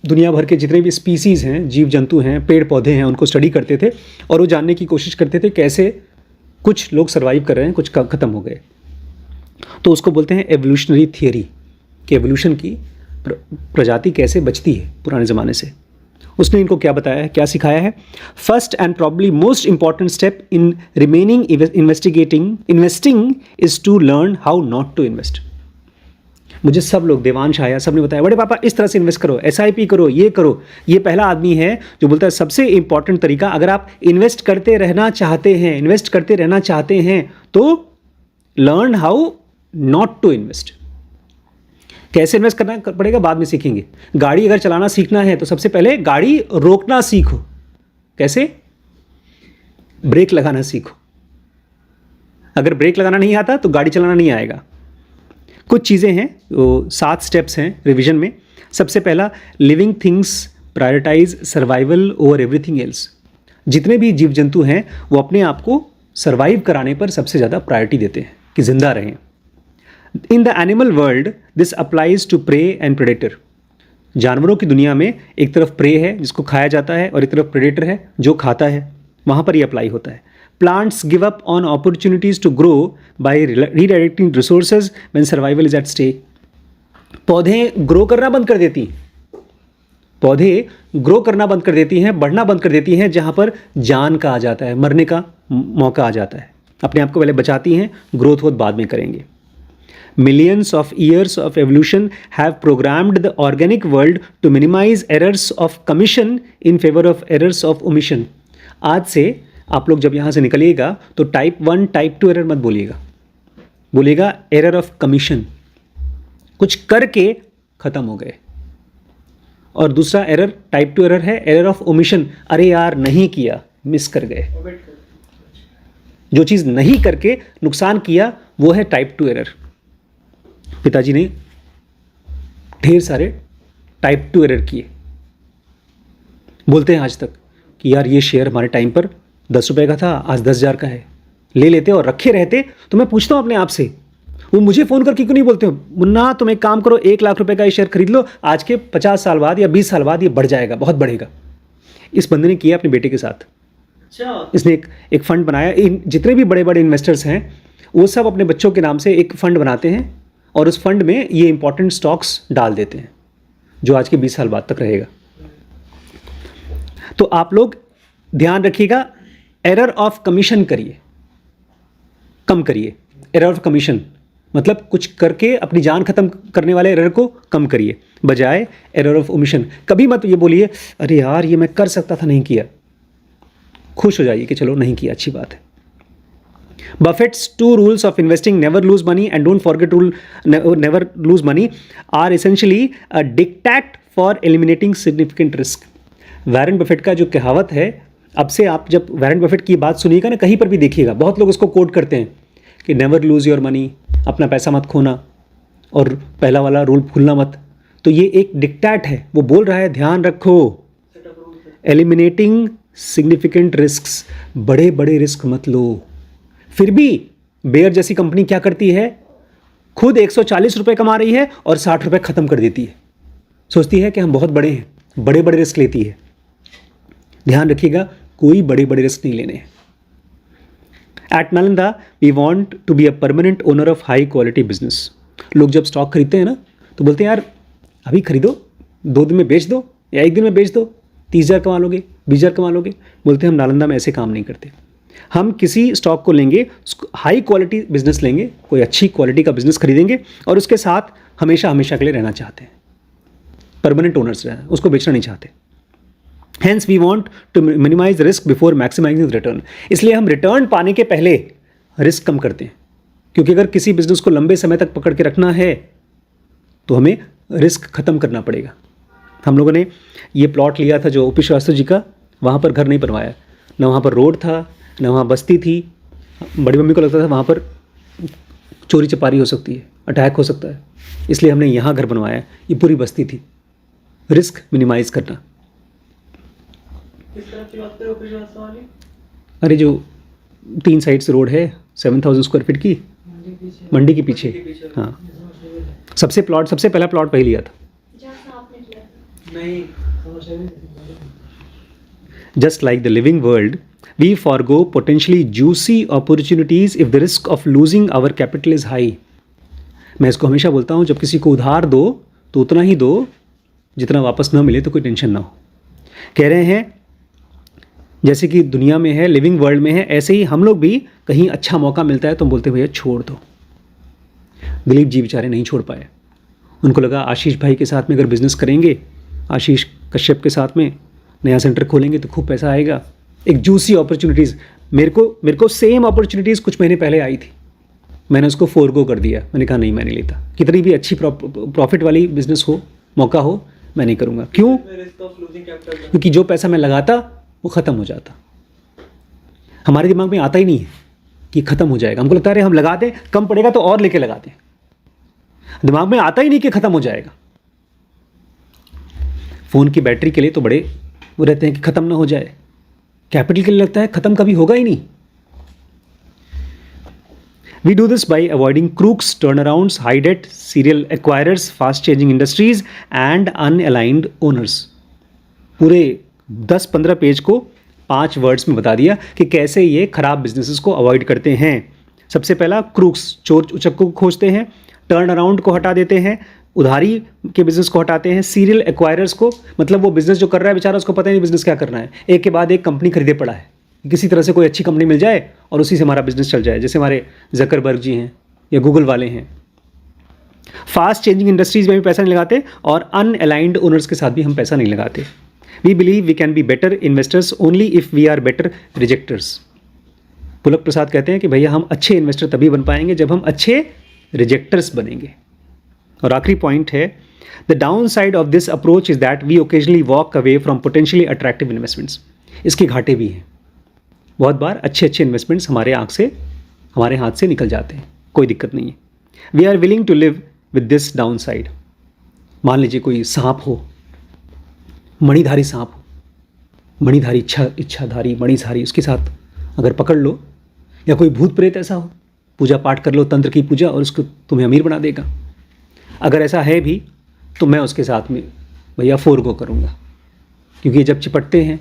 दुनिया भर के जितने भी स्पीसीज़ हैं, जीव जंतु हैं, पेड़ पौधे हैं, उनको स्टडी करते थे और वो जानने की कोशिश करते थे कैसे कुछ लोग सर्वाइव कर रहे हैं, कुछ ख़त्म हो गए। तो उसको बोलते हैं एवोल्यूशनरी थियरी, कि एवोल्यूशन की प्रजाति कैसे बचती है पुराने ज़माने से। उसने इनको क्या बताया है, क्या सिखाया है? First and probably most important step in remaining investing is to learn how not to invest. मुझे सब लोग, देवांश आया, सब ने बताया बड़े पापा इस तरह से इन्वेस्ट करो, SIP करो, ये करो। ये पहला आदमी है जो बोलता है सबसे इंपॉर्टेंट तरीका, अगर आप इन्वेस्ट करते रहना चाहते हैं तो learn how not to invest. कैसे इन्वेस्ट करना पड़ेगा बाद में सीखेंगे। गाड़ी अगर चलाना सीखना है तो सबसे पहले गाड़ी रोकना सीखो। कैसे? ब्रेक लगाना सीखो। अगर ब्रेक लगाना नहीं आता तो गाड़ी चलाना नहीं आएगा। कुछ चीज़ें हैं, 7 स्टेप्स हैं रिवीजन में। सबसे पहला, living things prioritize survival over everything else. जितने भी जीव जंतु हैं वो अपने आप को सर्वाइव कराने पर सबसे ज़्यादा प्रायोरिटी देते हैं कि जिंदा रहें। In the animal world this applies to prey and predator. जानवरों की दुनिया में एक तरफ प्रे है जिसको खाया जाता है और एक तरफ प्रेडेटर है जो खाता है, वहाँ पर ये अप्लाई होता है। Plants give up on opportunities to grow by redirecting resources when survival is at stake. पौधे ग्रो करना बंद कर देती हैं, बढ़ना बंद कर देती हैं जहाँ पर जान का आ जाता है, मरने का मौका आ जाता है। अपने आप को पहले बचाती हैं, ग्रोथ वो बाद में करेंगे। Millions of years of evolution have programmed the organic world to minimize errors of commission in favor of errors of omission. आज से आप लोग जब यहाँ से निकलिएगा तो टाइप 1 टाइप 2 एरर मत बोलिएगा एरर ऑफ कमीशन, कुछ करके ख़त्म हो गए। और दूसरा एरर टाइप 2 एरर है एरर ऑफ ओमिशन, अरे यार नहीं किया, मिस कर गए। जो चीज़ नहीं करके नुकसान किया वो है टाइप 2 एरर। पिताजी ने ढेर सारे टाइप 2 एरर किए। बोलते हैं आज तक कि यार ये शेयर हमारे टाइम पर 10 रुपये का था, आज 10,000 का है, ले लेते और रखे रहते। तो मैं पूछता हूँ अपने आप से, वो मुझे फ़ोन करके क्यों नहीं बोलते हो मुन्ना तुम एक काम करो 1 लाख रुपए का ये शेयर खरीद लो, आज के 50 साल बाद या 20 साल बाद ये बढ़ जाएगा, बहुत बढ़ेगा। इस बंदे ने किया अपने बेटे के साथ। इसने एक फंड बनाया। जितने भी बड़े बड़े इन्वेस्टर्स हैं वो सब अपने बच्चों के नाम से एक फ़ंड बनाते हैं और उस फंड में ये इंपॉर्टेंट स्टॉक्स डाल देते हैं। जो आज के 20 साल बाद तक रहेगा। तो आप लोग ध्यान रखिएगा, एरर ऑफ कमीशन करिए, कम करिए। एरर ऑफ कमीशन मतलब कुछ करके अपनी जान खत्म करने वाले एरर को कम करिए, बजाय एरर ऑफ ओमिशन। कभी मत ये बोलिए अरे यार ये मैं कर सकता था नहीं किया। खुश हो जाइए कि चलो नहीं किया, अच्छी बात है। Buffett's 2 rules of investing, never lose money and don't forget rule never lose money, are essentially a diktat for eliminating significant risk. Warren Buffett का जो कहावत है, अब से आप जब वॉरेन बफेट की बात सुनिएगा ना, कहीं पर भी देखिएगा, बहुत लोग इसको कोट करते हैं कि नेवर लूज योर मनी, अपना पैसा मत खोना, और पहला वाला रूल भूलना मत। तो ये एक डिक्टेट है, वो बोल रहा है ध्यान रखो, एलिमिनेटिंग सिग्निफिकेंट रिस्क्स, बड़े बड़े रिस्क मत लो। फिर भी बेयर जैसी कंपनी क्या करती है, खुद 140 रुपये कमा रही है और 60 रुपये ख़त्म कर देती है। सोचती है कि हम बहुत बड़े हैं, बड़े बड़े रिस्क लेती है। ध्यान रखिएगा, कोई बड़े बड़े रिस्क नहीं लेने हैं। At Nalanda we want to be a permanent owner of high quality business. लोग जब स्टॉक खरीदते हैं ना तो बोलते हैं यार अभी खरीदो, 2 दिन में बेच दो या 1 दिन में बेच दो, 30,000 कमा लोगे, 20,000 कमा लोगे। बोलते हैं हम नालंदा में ऐसे काम नहीं करते। हम किसी स्टॉक को लेंगे, हाई क्वालिटी बिजनेस लेंगे, कोई अच्छी क्वालिटी का बिजनेस खरीदेंगे और उसके साथ हमेशा हमेशा के लिए रहना चाहते हैं, परमानेंट ओनर्स रहना, उसको बेचना नहीं चाहते। Hence we want to minimize risk before maximizing the return. इसलिए हम रिटर्न पाने के पहले रिस्क कम करते हैं, क्योंकि अगर किसी बिजनेस को लंबे समय तक पकड़ के रखना है तो हमें रिस्क खत्म करना पड़ेगा। हम लोगों ने ये प्लॉट लिया था जो ओपी श्रीवास्तव जी का, वहाँ पर घर नहीं बनवाया, न वहाँ पर रोड था, न वहाँ बस्ती थी। बड़ी मम्मी को लगता था वहाँ पर चोरी चपारी हो सकती है, अटैक हो सकता है, इसलिए हमने यहाँ घर बनवाया। ये पूरी बस्ती थी। रिस्क मिनिमाइज करना। किस तरफ की बात करें ऑपरेशन वाली? अरे जो 3 साइड से रोड है 7,000 स्क्वायर फीट की, मंडी के पीछे। हाँ, सबसे पहला प्लॉट वही लिया था। जहाँ सांप निकला था। नहीं, Just like the living world, we forgo potentially juicy opportunities if the risk of losing our capital is high. मैं इसको हमेशा बोलता हूँ, जब किसी को उधार दो तो उतना ही दो जितना वापस ना मिले तो कोई टेंशन ना हो। कह रहे हैं जैसे कि दुनिया में है, लिविंग वर्ल्ड में है, ऐसे ही हम लोग भी कहीं अच्छा मौका मिलता है तो हम बोलते हैं भैया छोड़ दो। दिलीप जी बेचारे नहीं छोड़ पाए। उनको लगा आशीष भाई के साथ में अगर बिजनेस करेंगे, आशीष कश्यप के साथ में नया सेंटर खोलेंगे तो खूब पैसा आएगा। एक जूसी अपॉर्चुनिटीज़, मेरे को सेम अपॉर्चुनिटीज़ कुछ महीने पहले आई थी, मैंने उसको फोरगो कर दिया। मैंने कहा नहीं, मैं नहीं लेता, कितनी भी अच्छी प्रॉफिट वाली बिजनेस हो, मौका हो, मैं नहीं करूँगा। क्यों? क्योंकि जो पैसा मैं लगाता वो ख़त्म हो जाता। हमारे दिमाग में आता ही नहीं है कि ख़त्म हो जाएगा। हमको लगता है अरे हम लगा दें, कम पड़ेगा तो और लेके लगाते हैं। दिमाग में आता ही नहीं कि ख़त्म हो जाएगा। फ़ोन की बैटरी के लिए तो बड़े वो रहते हैं कि ख़त्म ना हो जाए, कैपिटल के लिए लगता है ख़त्म कभी होगा ही नहीं। We do this by avoiding crooks, turnarounds, high debt, serial acquirers, fast changing industries and unaligned owners. पूरे 10-15 पेज को 5 वर्ड्स में बता दिया कि कैसे ये खराब बिजनेसेस को अवॉइड करते हैं। सबसे पहला क्रूक्स, चोर उचक्कों को खोजते हैं। टर्न अराउंड को हटा देते हैं, उधारी के बिजनेस को हटाते हैं। सीरियल एक्वायरर्स को, मतलब वो बिजनेस जो कर रहा है बेचारा, उसको पता ही नहीं बिजनेस क्या करना है, एक के बाद एक कंपनी खरीदे पड़ा है। किसी तरह से कोई अच्छी कंपनी मिल जाए और उसी से हमारा बिजनेस चल जाए, जैसे हमारे जकरबर्ग जी हैं या गूगल वाले हैं। फास्ट चेंजिंग इंडस्ट्रीज़ में भी पैसा नहीं लगाते और अनअलाइंड ओनर्स के साथ भी हम पैसा नहीं लगाते। We believe we can be better investors only if we are better rejecters. Pulak Prasad कहते हैं कि भैया हम अच्छे इन्वेस्टर तभी बन पाएंगे जब हम अच्छे रिजेक्टर्स बनेंगे। और आखिरी पॉइंट है, the down side of this approach is that we occasionally walk away from potentially attractive investments. इसके घाटे भी हैं, बहुत बार अच्छे इन्वेस्टमेंट्स हमारे हाथ से निकल जाते हैं, कोई दिक्कत नहीं है। We are willing to live with this down side. मान लीजिए कोई सांप हो, मणिधारी सांप हो, मणिधारी इच्छाधारी मणिधारी, उसके साथ अगर पकड़ लो, या कोई भूत प्रेत ऐसा हो, पूजा पाठ कर लो, तंत्र की पूजा, और उसको तुम्हें अमीर बना देगा। अगर ऐसा है भी तो मैं उसके साथ में भैया फोरगो करूँगा, क्योंकि जब चिपटते हैं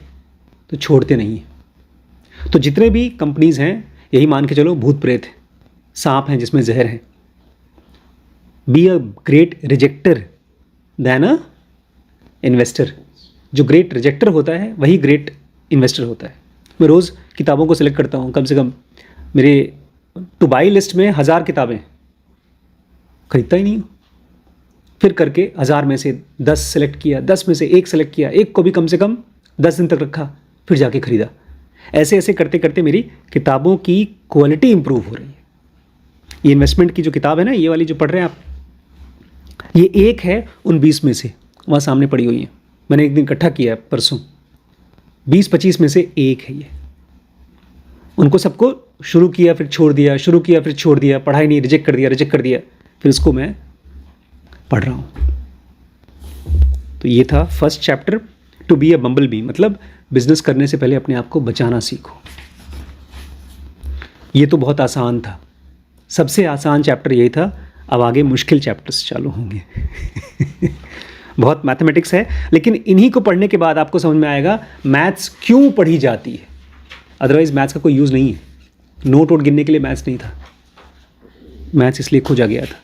तो छोड़ते नहीं हैं। तो जितने भी कंपनीज़ हैं, यही मान के चलो भूत प्रेत है, सांप हैं जिसमें जहर है। Be a great rejecter than a investor. जो ग्रेट रिजेक्टर होता है वही ग्रेट इन्वेस्टर होता है। मैं रोज़ किताबों को सिलेक्ट करता हूँ, कम से कम मेरे टू बाई लिस्ट में 1000 किताबें, खरीदता ही नहीं हूँ। फिर करके 1000 में से 10 सेलेक्ट किया, 10 में से 1 सेलेक्ट किया, एक को भी कम से कम 10 दिन तक रखा, फिर जाके ख़रीदा। ऐसे ऐसे करते करते मेरी किताबों की क्वालिटी इंप्रूव हो रही है। ये इन्वेस्टमेंट की जो किताब है ना, ये वाली जो पढ़ रहे हैं आप, ये एक है उन 20 में से, वहाँ सामने पड़ी हुई है, मैंने एक दिन इकट्ठा किया है परसों। 20-25 में से एक है ये। उनको सबको शुरू किया फिर छोड़ दिया, शुरू किया फिर छोड़ दिया, पढ़ाई नहीं, रिजेक्ट कर दिया, फिर उसको मैं पढ़ रहा हूँ। तो ये था first chapter, to be a bumble bee, मतलब बिजनेस करने से पहले अपने आप को बचाना सीखो। ये तो बहुत आसान था, सबसे आसान चैप्टर यही था। अब आगे मुश्किल चैप्टर्स चालू होंगे। बहुत मैथमेटिक्स है, लेकिन इन्हीं को पढ़ने के बाद आपको समझ में आएगा मैथ्स क्यों पढ़ी जाती है। अदरवाइज मैथ्स का कोई यूज़ नहीं है। नोट वोट गिनने के लिए मैथ्स नहीं था, मैथ्स इसलिए खोजा गया था।